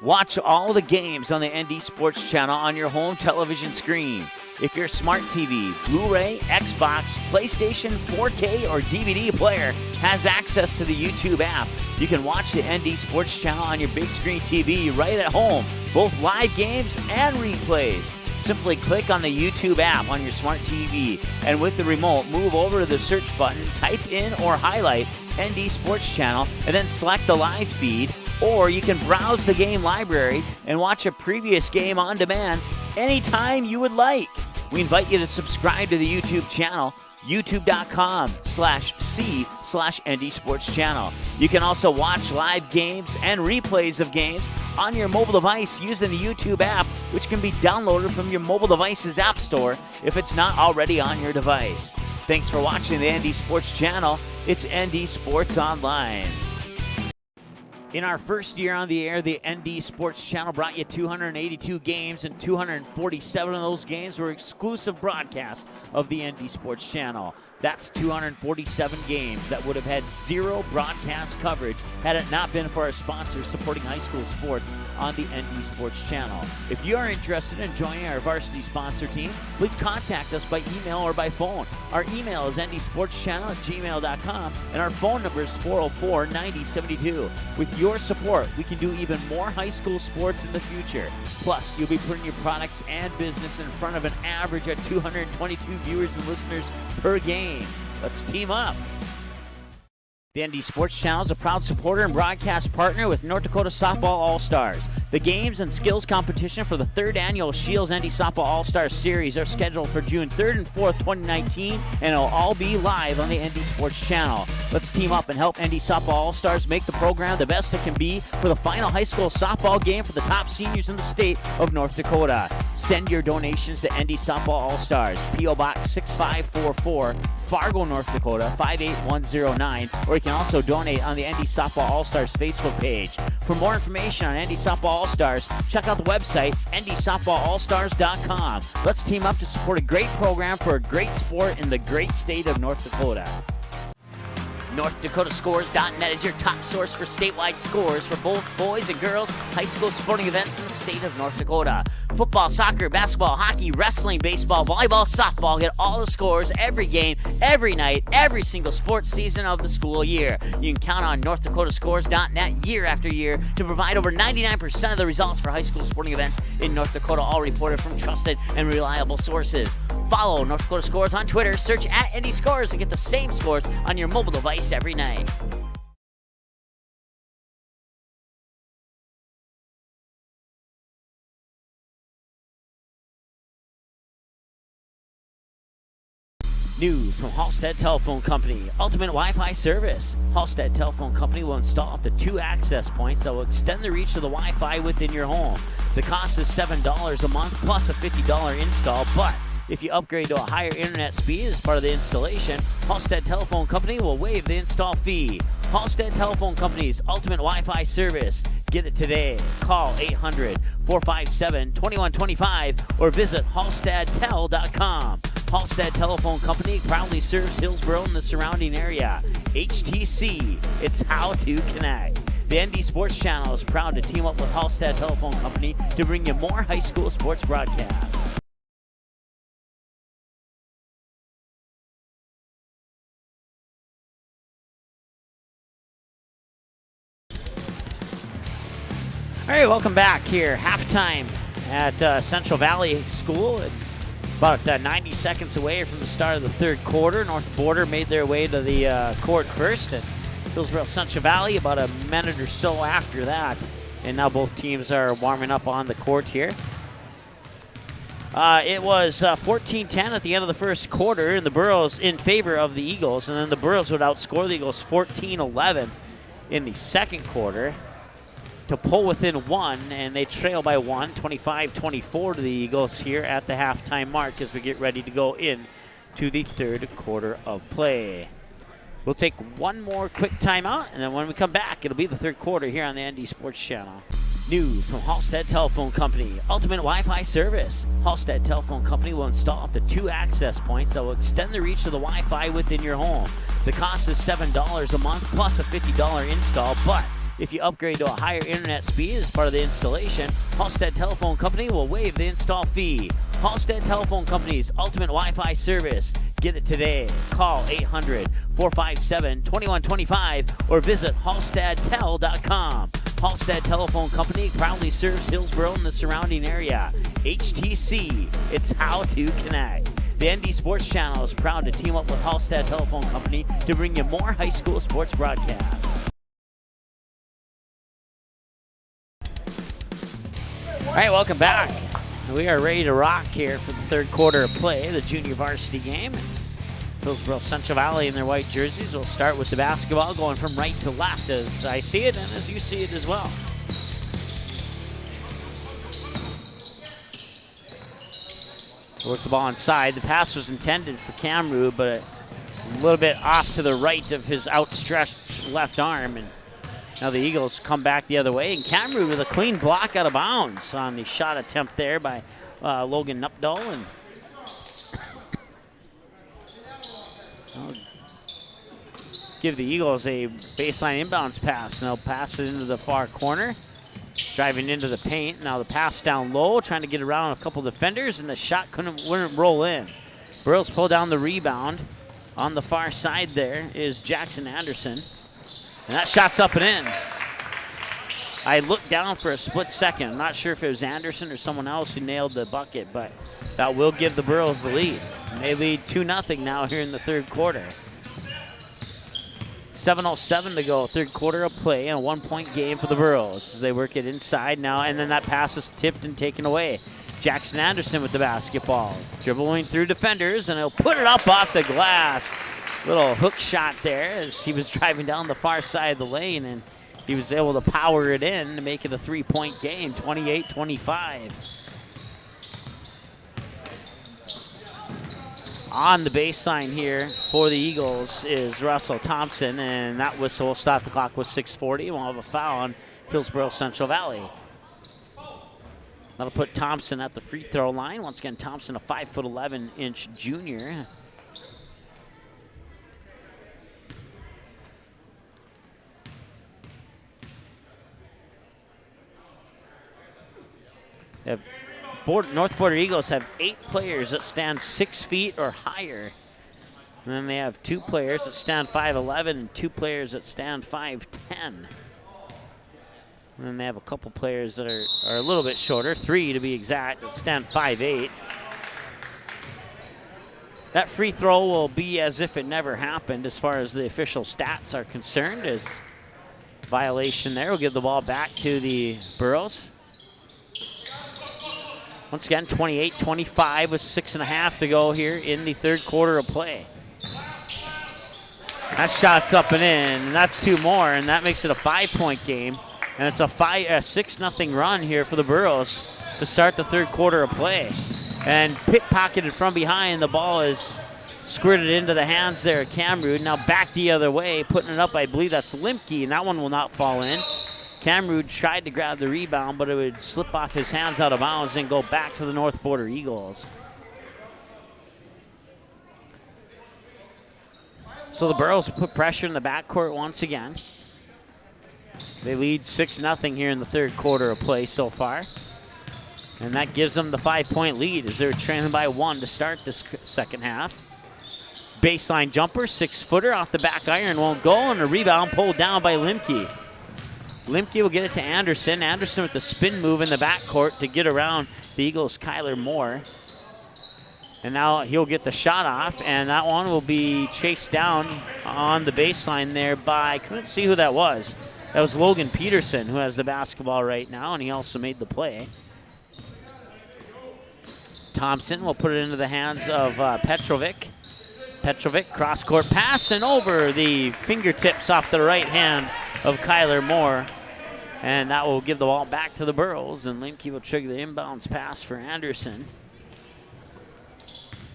Watch all the games on the ND Sports Channel on your home television screen. If your smart TV, Blu-ray, Xbox, PlayStation, 4K, or DVD player has access to the YouTube app, you can watch the ND Sports Channel on your big screen TV right at home, both live games and replays. Simply click on the YouTube app on your smart TV, and with the remote, move over to the search button, type in or highlight ND Sports Channel, and then select the live feed. Or you can browse the game library and watch a previous game on demand anytime you would like. We invite you to subscribe to the YouTube channel, youtube.com/c/ND Sports Channel. You can also watch live games and replays of games on your mobile device using the YouTube app, which can be downloaded from your mobile device's app store if it's not already on your device. Thanks for watching the ND Sports Channel. It's ND Sports Online. In our first year on the air, the ND Sports Channel brought you 282 games, and 247 of those games were exclusive broadcasts of the ND Sports Channel. That's 247 games that would have had zero broadcast coverage had it not been for our sponsors supporting high school sports on the ND Sports Channel. If you are interested in joining our varsity sponsor team, please contact us by email or by phone. Our email is ndsportschannel@gmail.com, and our phone number is 404-9072. With your support, we can do even more high school sports in the future. Plus, you'll be putting your products and business in front of an average of 222 viewers and listeners per game. Let's team up. The ND Sports Channel is a proud supporter and broadcast partner with North Dakota Softball All-Stars. The games and skills competition for the 3rd annual Shields ND Softball All-Stars Series are scheduled for June 3rd and 4th, 2019, and it'll all be live on the ND Sports Channel. Let's team up and help ND Softball All-Stars make the program the best it can be for the final high school softball game for the top seniors in the state of North Dakota. Send your donations to ND Softball All-Stars, P.O. Box 6544, Fargo, North Dakota 58109, or you can also donate on the ND Softball All-Stars Facebook page. For more information on ND Softball All-Stars, check out the website, ndsoftballallstars.com. Let's team up to support a great program for a great sport in the great state of North Dakota. NorthDakotaScores.net is your top source for statewide scores for both boys and girls high school sporting events in the state of North Dakota. Football, soccer, basketball, hockey, wrestling, baseball, volleyball, softball. Get all the scores every game, every night, every single sports season of the school year. You can count on NorthDakotaScores.net year after year to provide over 99% of the results for high school sporting events in North Dakota, all reported from trusted and reliable sources. Follow North Dakota Scores on Twitter. Search @NDScores and get the same scores on your mobile device every night. New from Halstead Telephone Company, Ultimate Wi-Fi Service. Halstead Telephone Company will install up to 2 access points that will extend the reach of the Wi-Fi within your home. The cost is $7 a month plus a $50 install, but if you upgrade to a higher internet speed as part of the installation, Halstead Telephone Company will waive the install fee. Halstead Telephone Company's Ultimate Wi-Fi Service. Get it today. Call 800-457-2125 or visit halstedtel.com. Halstead Telephone Company proudly serves Hillsboro and the surrounding area. HTC, it's how to connect. The ND Sports Channel is proud to team up with Halstead Telephone Company to bring you more high school sports broadcasts. All right, welcome back here. Halftime at Central Valley School. About 90 seconds away from the start of the 3rd quarter. North Border made their way to the court first, and Hillsboro Central Valley about a minute or so after that. And now both teams are warming up on the court here. It was 14-10 at the end of the first quarter, and the Burros in favor of the Eagles. And then the Burros would outscore the Eagles 14-11 in the second quarter to pull within 1, and they trail by 1, 25-24 to the Eagles here at the halftime mark as we get ready to go in to the 3rd quarter of play. We'll take one more quick timeout, and then when we come back, it'll be the 3rd quarter here on the ND Sports Channel. New from Halstead Telephone Company, Ultimate Wi-Fi Service. Halstead Telephone Company will install up to 2 access points that will extend the reach of the Wi-Fi within your home. The cost is $7 a month plus a $50 install, but If you upgrade to a higher internet speed as part of the installation, Halstead Telephone Company will waive the install fee. Halstead Telephone Company's ultimate Wi-Fi service. Get it today. Call 800-457-2125 or visit halsteadtel.com. Halstead Telephone Company proudly serves Hillsboro and the surrounding area. HTC, it's how to connect. The ND Sports Channel is proud to team up with Halstead Telephone Company to bring you more high school sports broadcasts. All right, welcome back. We are ready to rock here for the third quarter of play, the junior varsity game. Hillsboro Central Valley in their white jerseys will start with the basketball going from right to left as I see it and as you see it as well. Work the ball inside. The pass was intended for Camrud, but a little bit off to the right of his outstretched left arm. And now the Eagles come back the other way, and Camrud with a clean block out of bounds on the shot attempt there by Logan Nupdahl. And give the Eagles a baseline inbounds pass. Now pass it into the far corner, driving into the paint. Now the pass down low, trying to get around a couple defenders, and the shot wouldn't roll in. Burrows pull down the rebound. On the far side there is Jackson Anderson. And that shot's up and in. I looked down for a split second. I'm not sure if it was Anderson or someone else who nailed the bucket, but that will give the Burrows the lead. And they lead 2-0 now here in the third quarter. 7:07 to go, third quarter of play, and a 1-point game for the Burrows as they work it inside now, and then that pass is tipped and taken away. Jackson Anderson with the basketball, dribbling through defenders, and he'll put it up off the glass. Little hook shot there as he was driving down the far side of the lane, and he was able to power it in to make it a 3-point game, 28-25. On the baseline here for the Eagles is Russell Thompson, and that whistle will stop the clock with 6:40. We'll have a foul on Hillsboro Central Valley. That'll put Thompson at the free throw line. Once again, Thompson, a 5'11" junior. North Border Eagles have 8 players that stand 6 feet or higher. And then they have 2 players that stand 5'11" and 2 players that stand 5'10". And then they have a couple players that are a little bit shorter, 3 to be exact, that stand 5'8". That free throw will be as if it never happened as far as the official stats are concerned. As violation there, we'll give the ball back to the Burrows. Once again, 28-25 with 6.5 to go here in the third quarter of play. That shot's up and in, and that's 2 more, and that makes it a 5-point game. And it's a 6-0 run here for the Burrows to start the third quarter of play. And pickpocketed from behind, the ball is squirted into the hands there of Camrud. Now back the other way, putting it up, I believe that's Limke, and that one will not fall in. Camrud tried to grab the rebound, but it would slip off his hands out of bounds and go back to the North Border Eagles. So the Burrows will put pressure in the backcourt once again. They lead 6-0 here in the third quarter of play so far. And that gives them the 5-point lead as they're trailing by 1 to start this second half. Baseline jumper, 6-footer off the back iron, won't go, and a rebound pulled down by Limke. Limke will get it to Anderson. Anderson with the spin move in the backcourt to get around the Eagles' Kyler Moore. And now he'll get the shot off, and that one will be chased down on the baseline there by, I couldn't see who that was. That was Logan Peterson, who has the basketball right now, and he also made the play. Thompson will put it into the hands of Petrovic. Petrovic, cross-court pass, and over the fingertips off the right hand of Kyler Moore. And that will give the ball back to the Burrows, and Limke will trigger the inbounds pass for Anderson.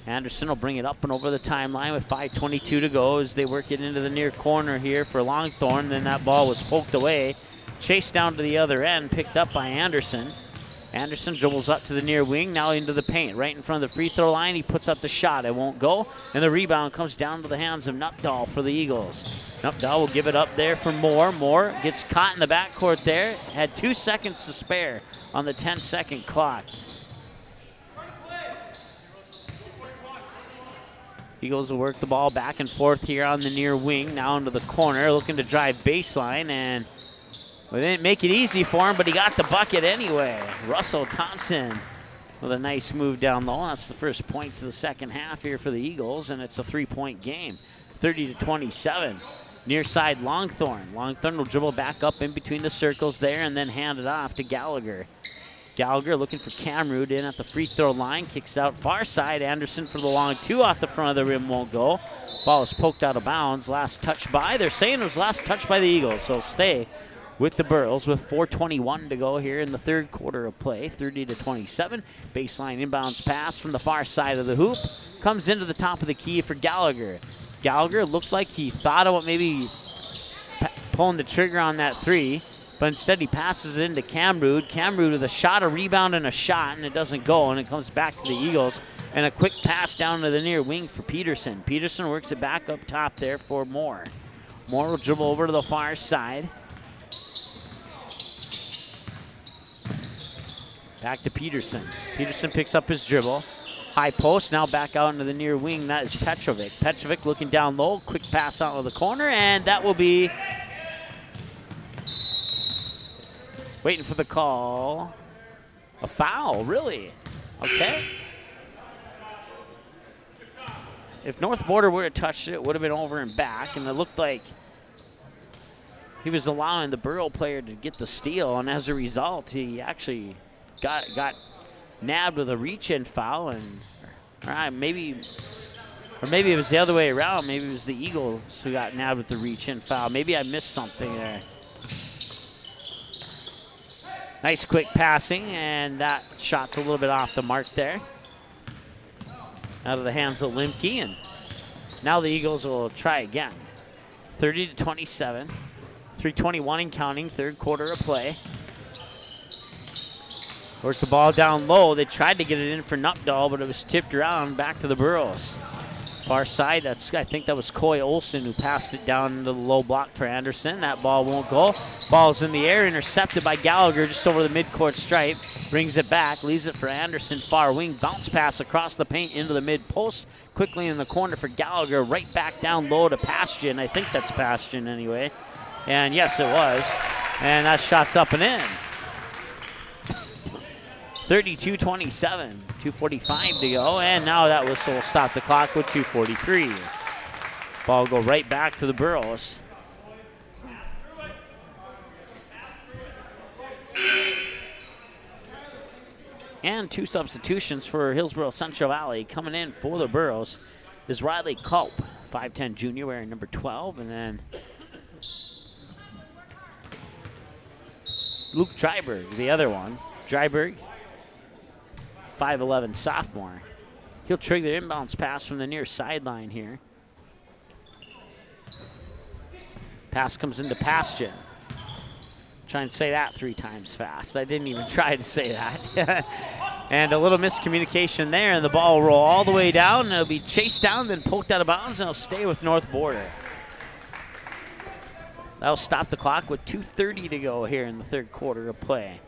Anderson will bring it up and over the timeline with 5:22 to go as they work it into the near corner here for Longthorne. Then that ball was poked away, chased down to the other end, picked up by Anderson. Anderson dribbles up to the near wing, now into the paint. Right in front of the free throw line, he puts up the shot. It won't go, and the rebound comes down to the hands of Nupdahl for the Eagles. Nupdahl will give it up there for Moore. Moore gets caught in the backcourt there. Had 2 seconds to spare on the 10-second clock. Eagles will work the ball back and forth here on the near wing, now into the corner, looking to drive baseline, and we didn't make it easy for him, but he got the bucket anyway. Russell Thompson with a nice move down low. That's the first points of the second half here for the Eagles, and it's a 3-point game, 30-27. Near side, Longthorne. Longthorne will dribble back up in between the circles there and then hand it off to Gallagher. Gallagher looking for Camrood in at the free throw line. Kicks out far side. Anderson for the long two off the front of the rim, won't go. Ball is poked out of bounds. Last touch by. They're saying it was last touch by the Eagles, so it'll stay with the Burros with 4:21 to go here in the third quarter of play. 30-27. Baseline inbounds pass from the far side of the hoop. Comes into the top of the key for Gallagher. Gallagher looked like he thought about maybe pulling the trigger on that three, but instead he passes it into Camrood. Camrood with a shot, a rebound, and a shot, and it doesn't go, and it comes back to the Eagles. And a quick pass down to the near wing for Peterson. Peterson works it back up top there for Moore. Moore will dribble over to the far side. Back to Peterson. Peterson picks up his dribble. High post, now back out into the near wing. That is Petrovic. Petrovic looking down low. Quick pass out of the corner, and that will be waiting for the call. A foul, really? Okay. If North Border would have touched it, it would have been over and back, and it looked like he was allowing the Burrow player to get the steal, and as a result, he actually got nabbed with a reach-in foul, and maybe it was the other way around. Maybe it was the Eagles who got nabbed with the reach-in foul. Maybe I missed something there. Nice quick passing, and that shot's a little bit off the mark there. Out of the hands of Limke, and now the Eagles will try again. 30-27, 3:21 and counting, third quarter of play. Work the ball down low. They tried to get it in for Nupdahl, but it was tipped around back to the Burros. Far side, I think that was Coy Olsen who passed it down into the low block for Anderson. That ball won't go. Ball's in the air, intercepted by Gallagher just over the midcourt stripe. Brings it back, leaves it for Anderson, far wing. Bounce pass across the paint into the mid post. Quickly in the corner for Gallagher, right back down low to Pastian. I think that's Pastian anyway. And yes, it was. And that shot's up and in. 32-27, 2:45 to go, and now that whistle will stop the clock with 2:43. Ball will go right back to the Burros. And two substitutions for Hillsboro Central Valley. Coming in for the Burros is Riley Culp, 5'10 junior, wearing number 12, and then Luke Dryberg, the other one. Dryberg, 5'11 sophomore. He'll trigger the inbounds pass from the near sideline here. Pass comes into Pastian. Try and say that 3 times fast. I didn't even try to say that. And a little miscommunication there, and the ball will roll all the way down, and it'll be chased down, then poked out of bounds, and it'll stay with North Border. That'll stop the clock with 2:30 to go here in the third quarter of play.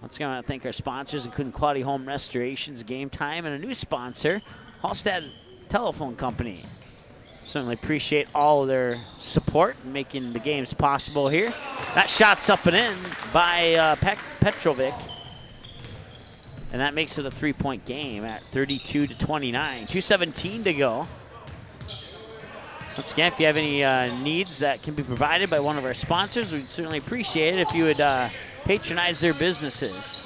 Once again, I want to thank our sponsors, including Quality Home Restorations, Game Time, and a new sponsor, Hallstatt Telephone Company. Certainly appreciate all of their support in making the games possible here. That shot's up and in by Petrovic. And that makes it a 3-point game at 32-29. 2:17 to go. Once again, if you have any needs that can be provided by one of our sponsors, we'd certainly appreciate it if you would patronize their businesses.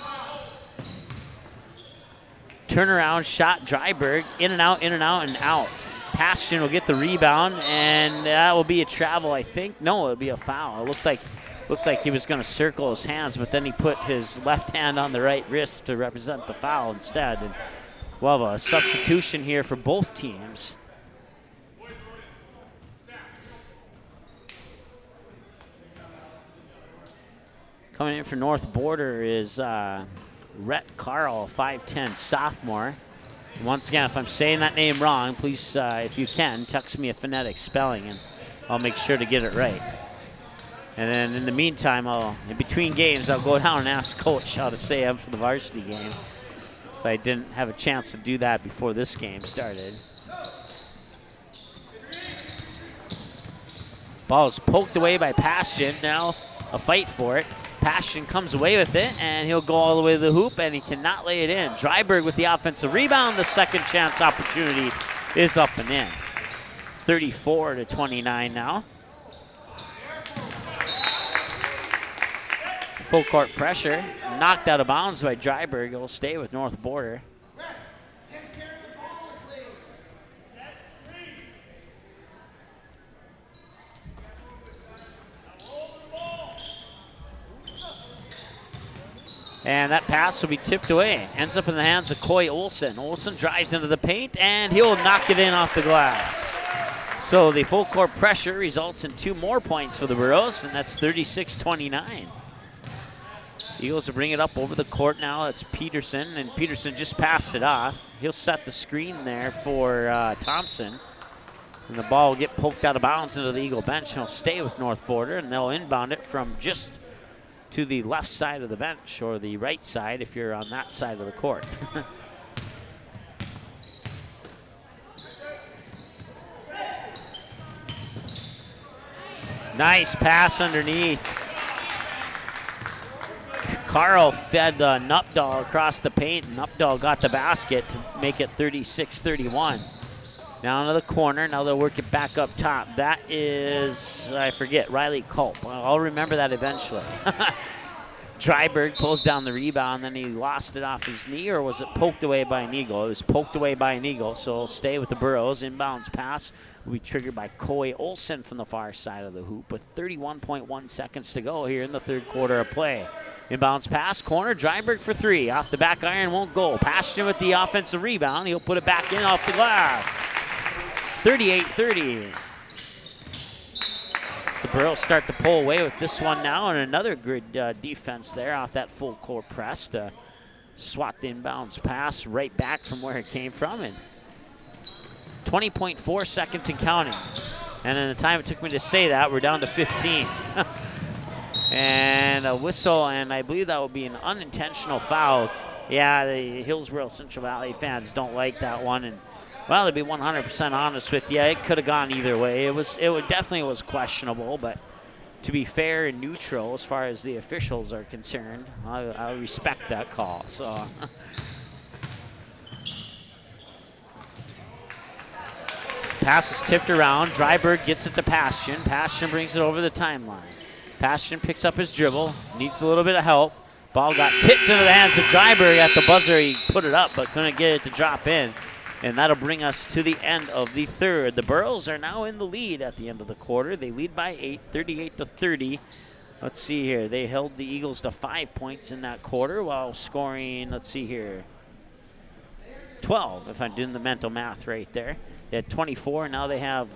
Turnaround shot, Dryberg, in and out, and out. Pastian will get the rebound, and that will be a travel, I think. No, it'll be a foul. It looked like he was going to circle his hands, but then he put his left hand on the right wrist to represent the foul instead. And we'll have a substitution here for both teams. Coming in for North Border is Rhett Carl, 5'10", sophomore. Once again, if I'm saying that name wrong, please, if you can, text me a phonetic spelling and I'll make sure to get it right. And then in the meantime, in between games, I'll go down and ask Coach how to say him for the varsity game. So I didn't have a chance to do that before this game started. Ball is poked away by Passion. Now a fight for it. Passion comes away with it, and he'll go all the way to the hoop, and he cannot lay it in. Dryberg with the offensive rebound. The second chance opportunity is up and in. 34-29 now. Full court pressure. Knocked out of bounds by Dryberg. He'll stay with North Border. And that pass will be tipped away. Ends up in the hands of Coy Olsen. Olsen drives into the paint, and he'll knock it in off the glass. So the full court pressure results in 2 more points for the Burros, and that's 36-29. Eagles will bring it up over the court now. It's Peterson, and Peterson just passed it off. He'll set the screen there for Thompson. And the ball will get poked out of bounds into the Eagle bench, and he'll stay with North Border, and they'll inbound it from just to the left side of the bench, or the right side if you're on that side of the court. Nice pass underneath. Carl fed Nupdahl across the paint, and Nupdahl got the basket to make it 36-31. Now into the corner. Now they'll work it back up top. That is, I forget, Riley Culp. I'll remember that eventually. Dryberg pulls down the rebound, then he lost it off his knee, or was it poked away by an Eagle? It was poked away by an Eagle, so it'll stay with the Burros. Inbounds pass will be triggered by Coy Olsen from the far side of the hoop with 31.1 seconds to go here in the third quarter of play. Inbounds pass, corner, Dryberg for 3. Off the back iron, won't go. Passion with the offensive rebound. He'll put it back in off the glass. 38-30. The Burros start to pull away with this one now, and another good defense there off that full court press to swat the inbounds pass right back from where it came from. And 20.4 seconds and counting. And in the time it took me to say that, we're down to 15. And a whistle, and I believe that will be an unintentional foul. Yeah, the Hillsboro Central Valley fans don't like that one. And well, to be 100% honest with you, it could have gone either way. It definitely was questionable, but to be fair and neutral as far as the officials are concerned, I respect that call. So, pass is tipped around. Dryberg gets it to Passion. Passion brings it over the timeline. Passion picks up his dribble, needs a little bit of help. Ball got tipped into the hands of Dryberg at the buzzer. He put it up, but couldn't get it to drop in. And that'll bring us to the end of the third. The Burros are now in the lead at the end of the quarter. They lead by 8, 38-30. Let's see here. They held the Eagles to 5 points in that quarter while scoring, let's see here, 12, if I'm doing the mental math right there. They had 24, now they have,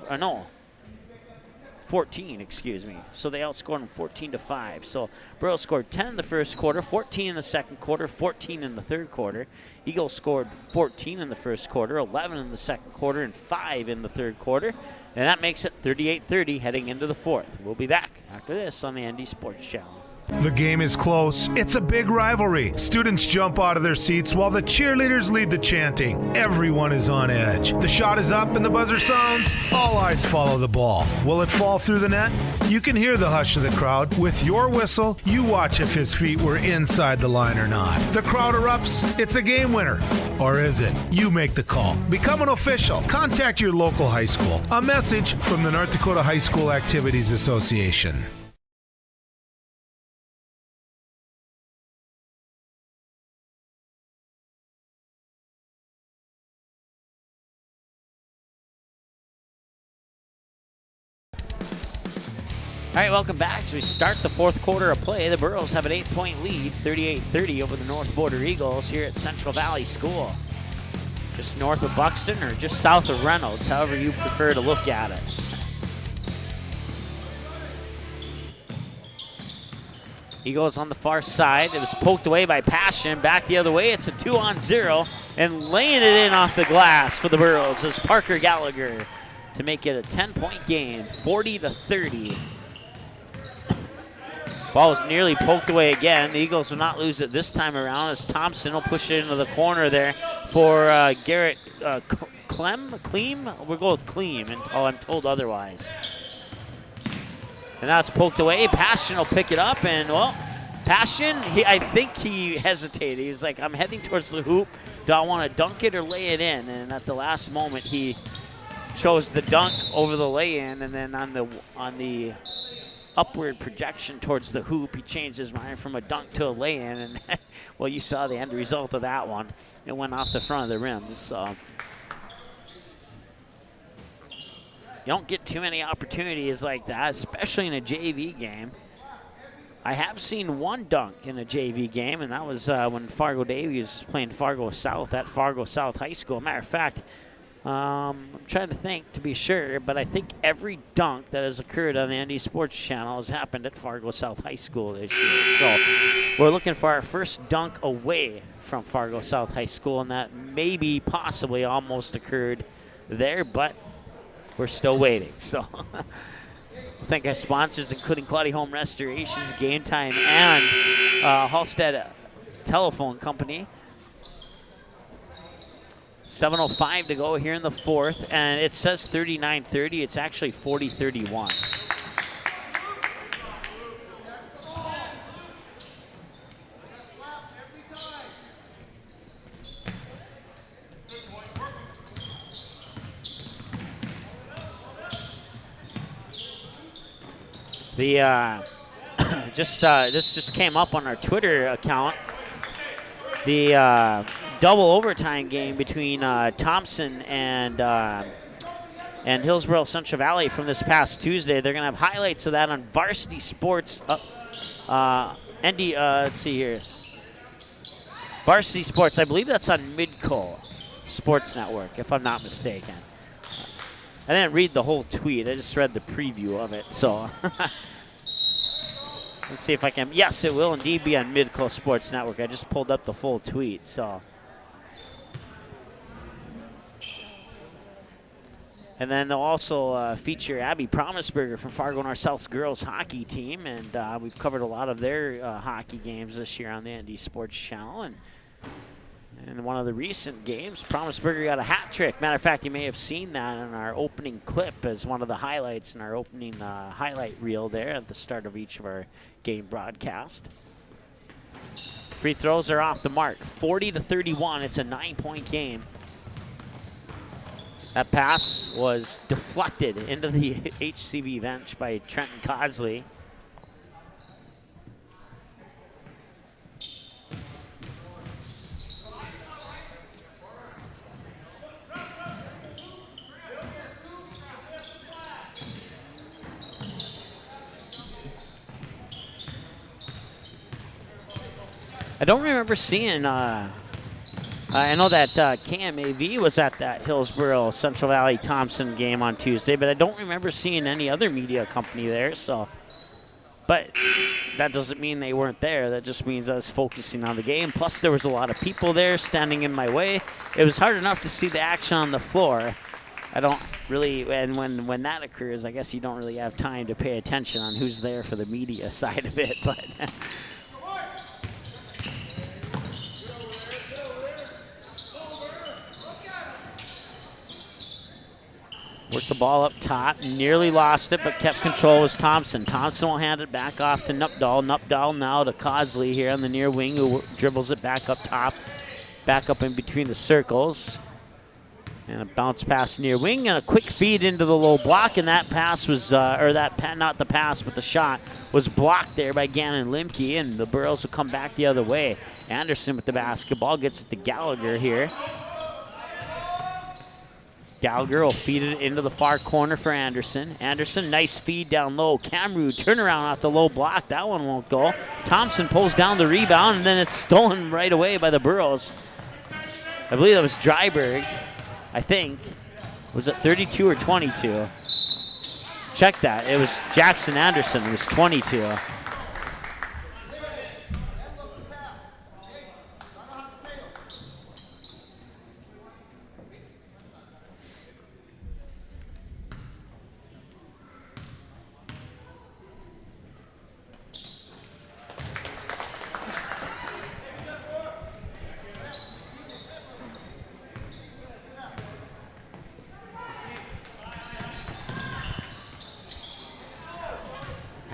14, excuse me. So they outscored them 14-5. So Burros scored 10 in the first quarter, 14 in the second quarter, 14 in the third quarter. Eagles scored 14 in the first quarter, 11 in the second quarter, and 5 in the third quarter. And that makes it 38-30 heading into the fourth. We'll be back after this on the ND Sports Channel. The game is close. It's a big rivalry. Students jump out of their seats while the cheerleaders lead the chanting. Everyone is on edge. The shot is up and the buzzer sounds. All eyes follow the ball. Will it fall through the net? You can hear the hush of the crowd. With your whistle, you watch if his feet were inside the line or not. The crowd erupts. It's a game winner. Or is it? You make the call. Become an official. Contact your local high school. A message from the North Dakota High School Activities Association. All right, welcome back. As we start the fourth quarter of play, the Burros have an 8-point lead, 38-30 over the North Border Eagles here at Central Valley School. Just north of Buxton or just south of Reynolds, however you prefer to look at it. He goes on the far side. It was poked away by Passion. Back the other way. It's a 2-on-0. And laying it in off the glass for the Burros is Parker Gallagher to make it a 10-point game, 40-30. Ball was nearly poked away again. The Eagles will not lose it this time around as Thompson will push it into the corner there for Garrett Kleem? We'll go with Kleem until I'm told otherwise. And that's poked away. Passion will pick it up, and, well, Passion, I think he hesitated. He was like, I'm heading towards the hoop. Do I want to dunk it or lay it in? And at the last moment, he chose the dunk over the lay-in, and then on the upward projection towards the hoop, he changed his mind from a dunk to a lay-in, and well, you saw the end result of that one. It went off the front of the rim. So you don't get too many opportunities like that, especially in a JV game. I have seen one dunk in a JV game, and that was when Fargo Davies was playing Fargo South at Fargo South High School. Matter of fact, I'm trying to think to be sure, but I think every dunk that has occurred on the ND Sports Channel has happened at Fargo South High School this year. So we're looking for our first dunk away from Fargo South High School, and that maybe possibly almost occurred there, but we're still waiting. So thank our sponsors, including Quality Home Restorations, Game Time, and Halstead Telephone Company. 7:05 to go here in the fourth, and it says 39-30. It's actually 40-31. This just came up on our Twitter account. The double overtime game between Thompson and Hillsboro Central Valley from this past Tuesday. They're going to have highlights of that on Varsity Sports. Let's see here. Varsity Sports, I believe that's on Midco Sports Network, if I'm not mistaken. I didn't read the whole tweet. I just read the preview of it. So let's see if I can. Yes, it will indeed be on Midco Sports Network. I just pulled up the full tweet. So. And then they'll also feature Abby Promisberger from Fargo North South's girls hockey team. And we've covered a lot of their hockey games this year on the ND Sports Channel. And in one of the recent games, Promisberger got a hat trick. Matter of fact, you may have seen that in our opening clip as one of the highlights in our opening highlight reel there at the start of each of our game broadcast. Free throws are off the mark. 40-31. It's a 9-point game. That pass was deflected into the HCV bench by Trenton Cosley. I don't remember seeing, I know that KMAV was at that Hillsboro Central Valley Thompson game on Tuesday, but I don't remember seeing any other media company there. So, but that doesn't mean they weren't there. That just means I was focusing on the game. Plus, there was a lot of people there standing in my way. It was hard enough to see the action on the floor. I don't really, and when that occurs, I guess you don't really have time to pay attention on who's there for the media side of it. But worked the ball up top, nearly lost it, but kept control was Thompson. Thompson will hand it back off to Nupdahl. Nupdahl now to Cosley here on the near wing, who dribbles it back up top, back up in between the circles. And a bounce pass near wing and a quick feed into the low block, and that pass was, not the pass, but the shot was blocked there by Gannon Limke, and the Burros will come back the other way. Anderson with the basketball, gets it to Gallagher here. Gallagher will feed it into the far corner for Anderson. Anderson, nice feed down low. Camru, turnaround off the low block. That one won't go. Thompson pulls down the rebound, and then it's stolen right away by the Burros. I believe that was Dryberg, I think. Was it 32 or 22? Check that. It was Jackson Anderson. It was 22.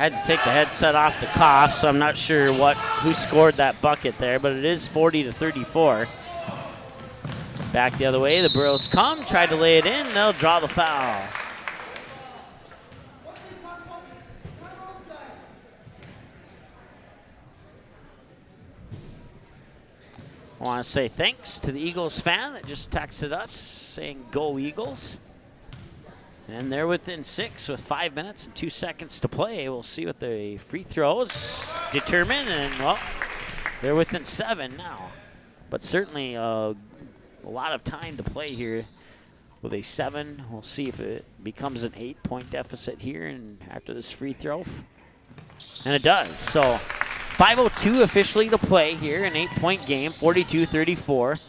had to take the headset off to cough, so I'm not sure who scored that bucket there, but it is 40-34. Back the other way, the Burros come, tried to lay it in, they'll draw the foul. I want to say thanks to the Eagles fan that just texted us saying go Eagles. And they're within 6 with 5 minutes and 2 seconds to play. We'll see what the free throws determine, and well, they're within 7 now. But certainly a lot of time to play here with a 7. We'll see if it becomes an 8-point deficit here and after this free throw. And it does. So 5:02 officially to play here, an 8-point game, 42-34.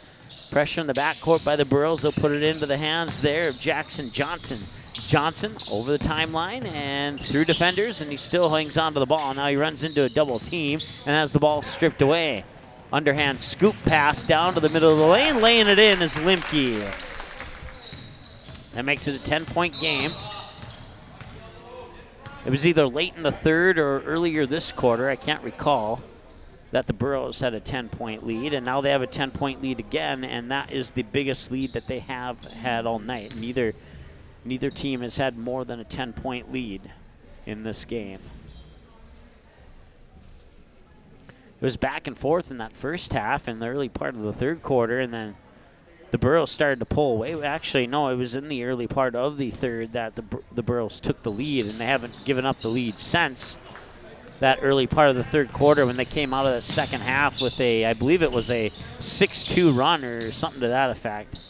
Pressure in the backcourt by the Burros. They'll put it into the hands there of Jackson Johnson. Johnson over the timeline and through defenders, and he still hangs on to the ball. Now he runs into a double team and has the ball stripped away. Underhand scoop pass down to the middle of the lane. Laying it in is Limke. That makes it a 10-point game. It was either late in the third or earlier this quarter, I can't recall, that the Burros had a 10-point lead, and now they have a 10-point lead again, and that is the biggest lead that they have had all night. Neither team has had more than a 10-point lead in this game. It was back and forth in that first half in the early part of the third quarter, and then the Burros started to pull away. Actually, no, it was in the early part of the third that the Burros took the lead, and they haven't given up the lead since that early part of the third quarter when they came out of the second half with I believe it was a 6-2 run or something to that effect.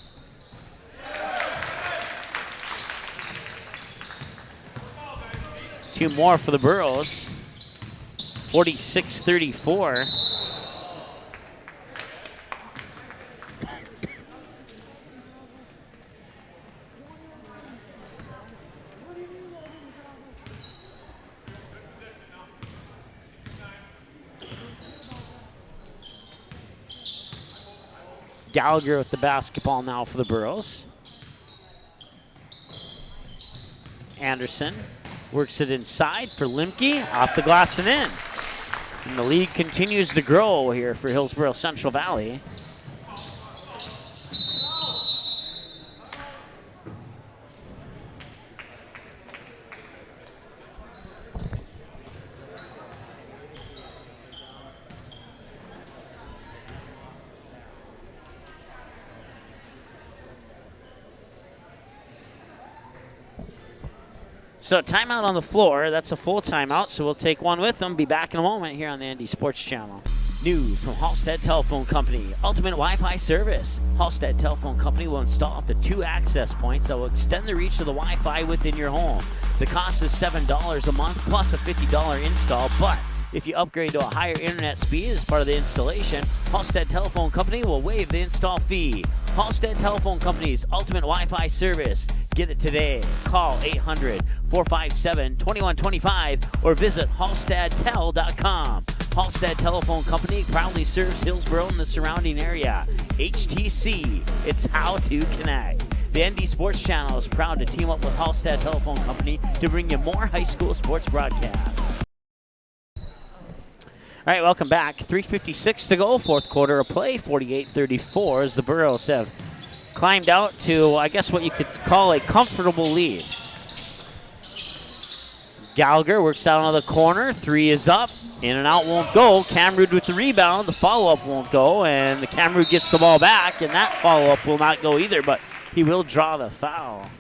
Two more for the Burros, 46-34. Gallagher with the basketball now for the Burros. Anderson works it inside for Limke, off the glass and in. And the lead continues to grow here for Hillsboro Central Valley. So timeout on the floor. That's a full timeout, so we'll take one with them. Be back in a moment here on the ND Sports Channel. New from Halstead Telephone Company, ultimate Wi-Fi service. Halstead Telephone Company will install up to 2 access points that will extend the reach of the Wi-Fi within your home. The cost is $7 a month plus a $50 install, but if you upgrade to a higher internet speed as part of the installation, Halstead Telephone Company will waive the install fee. Halstead Telephone Company's ultimate Wi-Fi service. Get it today. Call 800-457-2125 or visit halstedtel.com. Halstead Telephone Company proudly serves Hillsboro and the surrounding area. HTC, it's how to connect. The ND Sports Channel is proud to team up with Halstead Telephone Company to bring you more high school sports broadcasts. All right, welcome back. 3:56 to go, fourth quarter of play, 48-34 as the Burros have climbed out to, I guess, what you could call a comfortable lead. Gallagher works out on the corner. 3 is up. In and out won't go. Camrud with the rebound. The follow-up won't go, and the Camrud gets the ball back, and that follow-up will not go either, but he will draw the foul.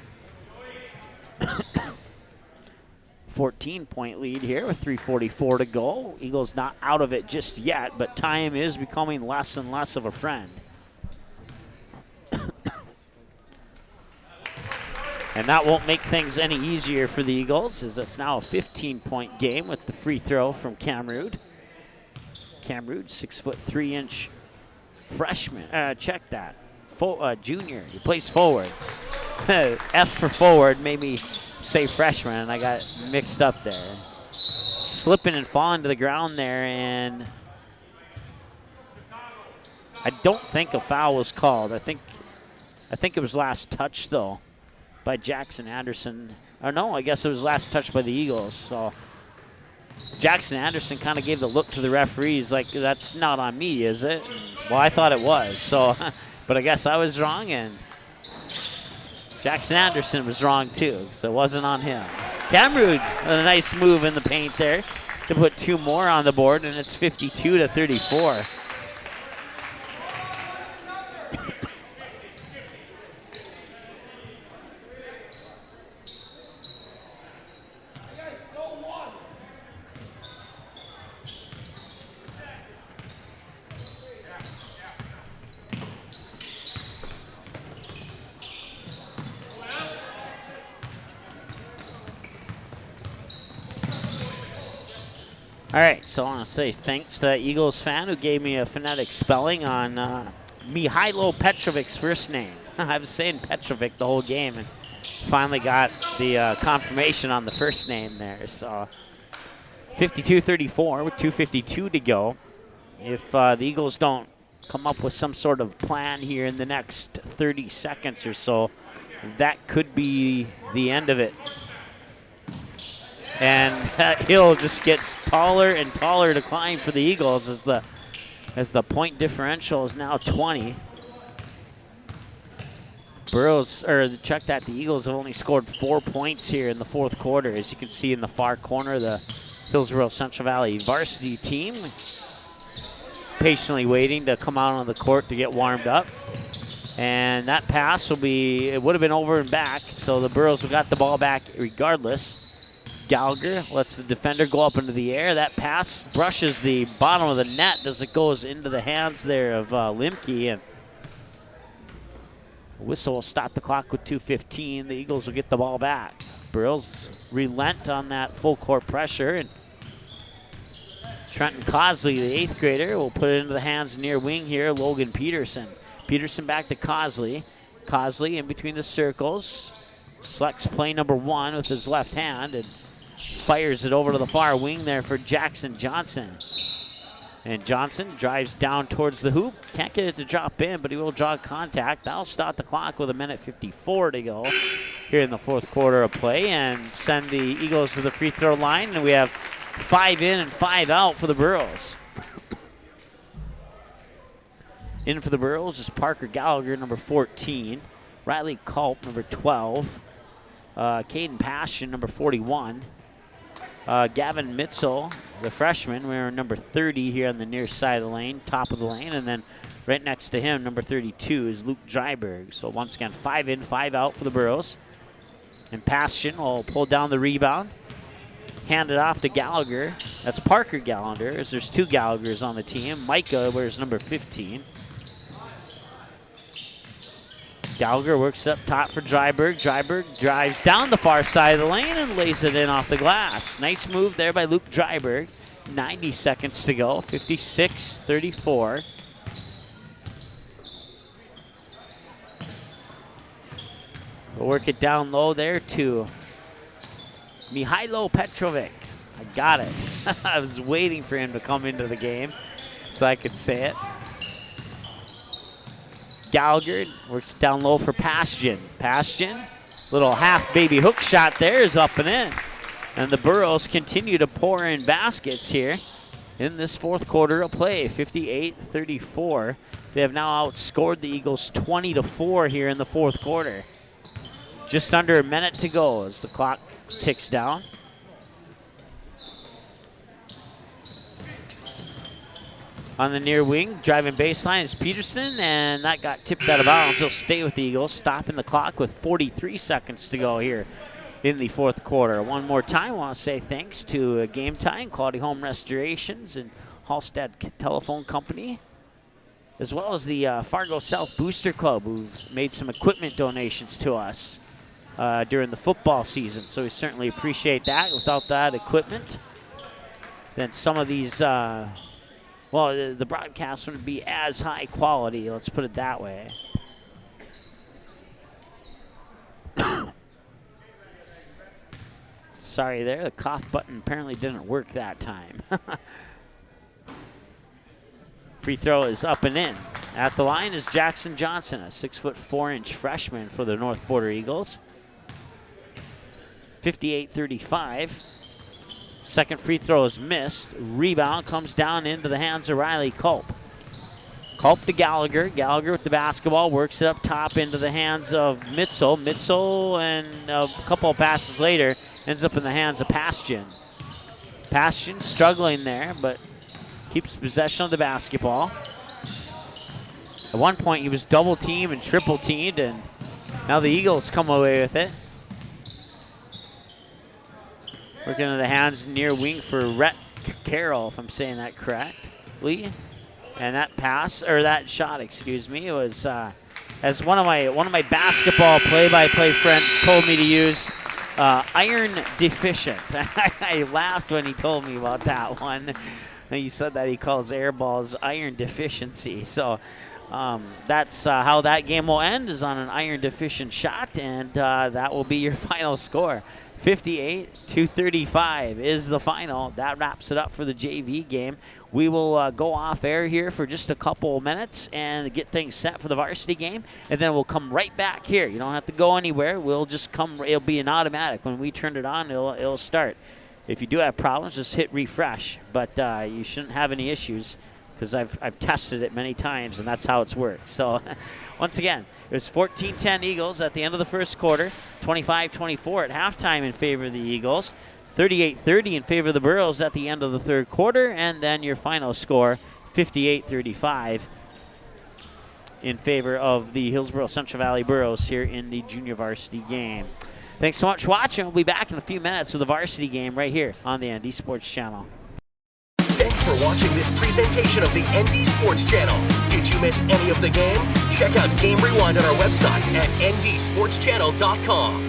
14-point lead here with 3:44 to go. Eagles not out of it just yet, but time is becoming less and less of a friend. And that won't make things any easier for the Eagles, as it's now a 15-point game with the free throw from Camrud. Camrud, 6'3" freshman. Check that. Junior. He plays forward. F for forward made me say freshman, and I got mixed up there. Slipping and falling to the ground there, and I don't think a foul was called. I think it was last touch, though, by Jackson Anderson. Or no, I guess it was last touch by the Eagles. So Jackson Anderson kind of gave the look to the referees like, that's not on me, is it? Well, I thought it was. So, but I guess I was wrong, and Jackson Anderson was wrong too, so it wasn't on him. Cameron, a nice move in the paint there to put 2 more on the board, and it's 52-34. All right, so I want to say thanks to that Eagles fan who gave me a phonetic spelling on Mihailo Petrovic's first name. I was saying Petrovic the whole game and finally got the confirmation on the first name there. So 52-34 with 2:52 to go. If the Eagles don't come up with some sort of plan here in the next 30 seconds or so, that could be the end of it. And that hill just gets taller and taller to climb for the Eagles as the point differential is now 20. Check that, the Eagles have only scored 4 points here in the fourth quarter. As you can see in the far corner, the Hillsboro Central Valley varsity team patiently waiting to come out on the court to get warmed up. And that pass would have been over and back, so the Burros have got the ball back regardless. Gallagher lets the defender go up into the air. That pass brushes the bottom of the net as it goes into the hands there of Limke. And whistle will stop the clock with 2:15. The Eagles will get the ball back. Burros relent on that full court pressure. And Trenton Cosley, the 8th grader, will put it into the hands near wing here, Logan Peterson. Peterson back to Cosley. Cosley in between the circles. Selects play number 1 with his left hand and fires it over to the far wing there for Jackson Johnson. And Johnson drives down towards the hoop. Can't get it to drop in, but he will draw contact. That'll start the clock with 1:54 to go here in the fourth quarter of play and send the Eagles to the free throw line. And we have 5 in and 5 out for the Burros. In for the Burros is Parker Gallagher, number 14. Riley Culp, number 12. Caden Passion, number 41. Gavin Mitzel, the freshman, we're number 30 here on the near side of the lane, top of the lane. And then right next to him, number 32, is Luke Dryberg. So once again, 5 in, 5 out for the Burros. And Passion will pull down the rebound. Hand it off to Gallagher. That's Parker Gallagher, as there's 2 Gallaghers on the team. Micah wears number 15. Gallagher works up top for Dryberg. Dryberg drives down the far side of the lane and lays it in off the glass. Nice move there by Luke Dryberg. 90 seconds to go, 56-34. We'll work it down low there to Mihailo Petrovic. I got it. I was waiting for him to come into the game so I could say it. Gallagher works down low for Passion. Passion, little half baby hook shot there is up and in. And the Burros continue to pour in baskets here in this fourth quarter of play, 58-34. They have now outscored the Eagles 20-4 here in the fourth quarter. Just under a minute to go as the clock ticks down. On the near wing, driving baseline is Peterson, and that got tipped out of bounds. He'll stay with the Eagles, stopping the clock with 43 seconds to go here in the fourth quarter. One more time, I want to say thanks to Game Time, Quality Home Restorations, and Hallstead Telephone Company, as well as the Fargo South Booster Club, who've made some equipment donations to us during the football season. So we certainly appreciate that. Without that equipment, then some of these... the broadcast wouldn't be as high quality, let's put it that way. Sorry there, the cough button apparently didn't work that time. Free throw is up and in. At the line is Jackson Johnson, a 6'4" freshman for the North Border Eagles. 58-35. Second free throw is missed. Rebound comes down into the hands of Riley Culp. Culp to Gallagher. Gallagher with the basketball, works it up top into the hands of Mitzel. Mitzel, and a couple of passes later, ends up in the hands of Pastian. Pastian struggling there, but keeps possession of the basketball. At one point, he was double teamed and triple teamed, and now the Eagles come away with it. Working in the hands near wing for Rhett Carroll, if I'm saying that correctly. And that pass, or that shot, excuse me, was as one of my basketball play-by-play friends told me to use, iron deficient. I laughed when he told me about that one. He said that he calls air balls iron deficiency. So that's how that game will end, is on an iron deficient shot, and that will be your final score. 58-35 is the final. That wraps it up for the JV game. We will go off air here for just a couple minutes and get things set for the varsity game, and then we'll come right back here. You don't have to go anywhere. We'll just come. It'll be an automatic. When we turn it on, it'll start. If you do have problems, just hit refresh, but you shouldn't have any issues, because I've tested it many times, and that's how it's worked. So once again, it was 14-10 Eagles at the end of the first quarter, 25-24 at halftime in favor of the Eagles, 38-30 in favor of the Burros at the end of the third quarter, and then your final score, 58-35 in favor of the Hillsboro Central Valley Burros here in the junior varsity game. Thanks so much for watching. We'll be back in a few minutes with the varsity game right here on the ND Sports Channel. Thanks for watching this presentation of the ND Sports Channel. Did you miss any of the game? Check out Game Rewind on our website at ndsportschannel.com.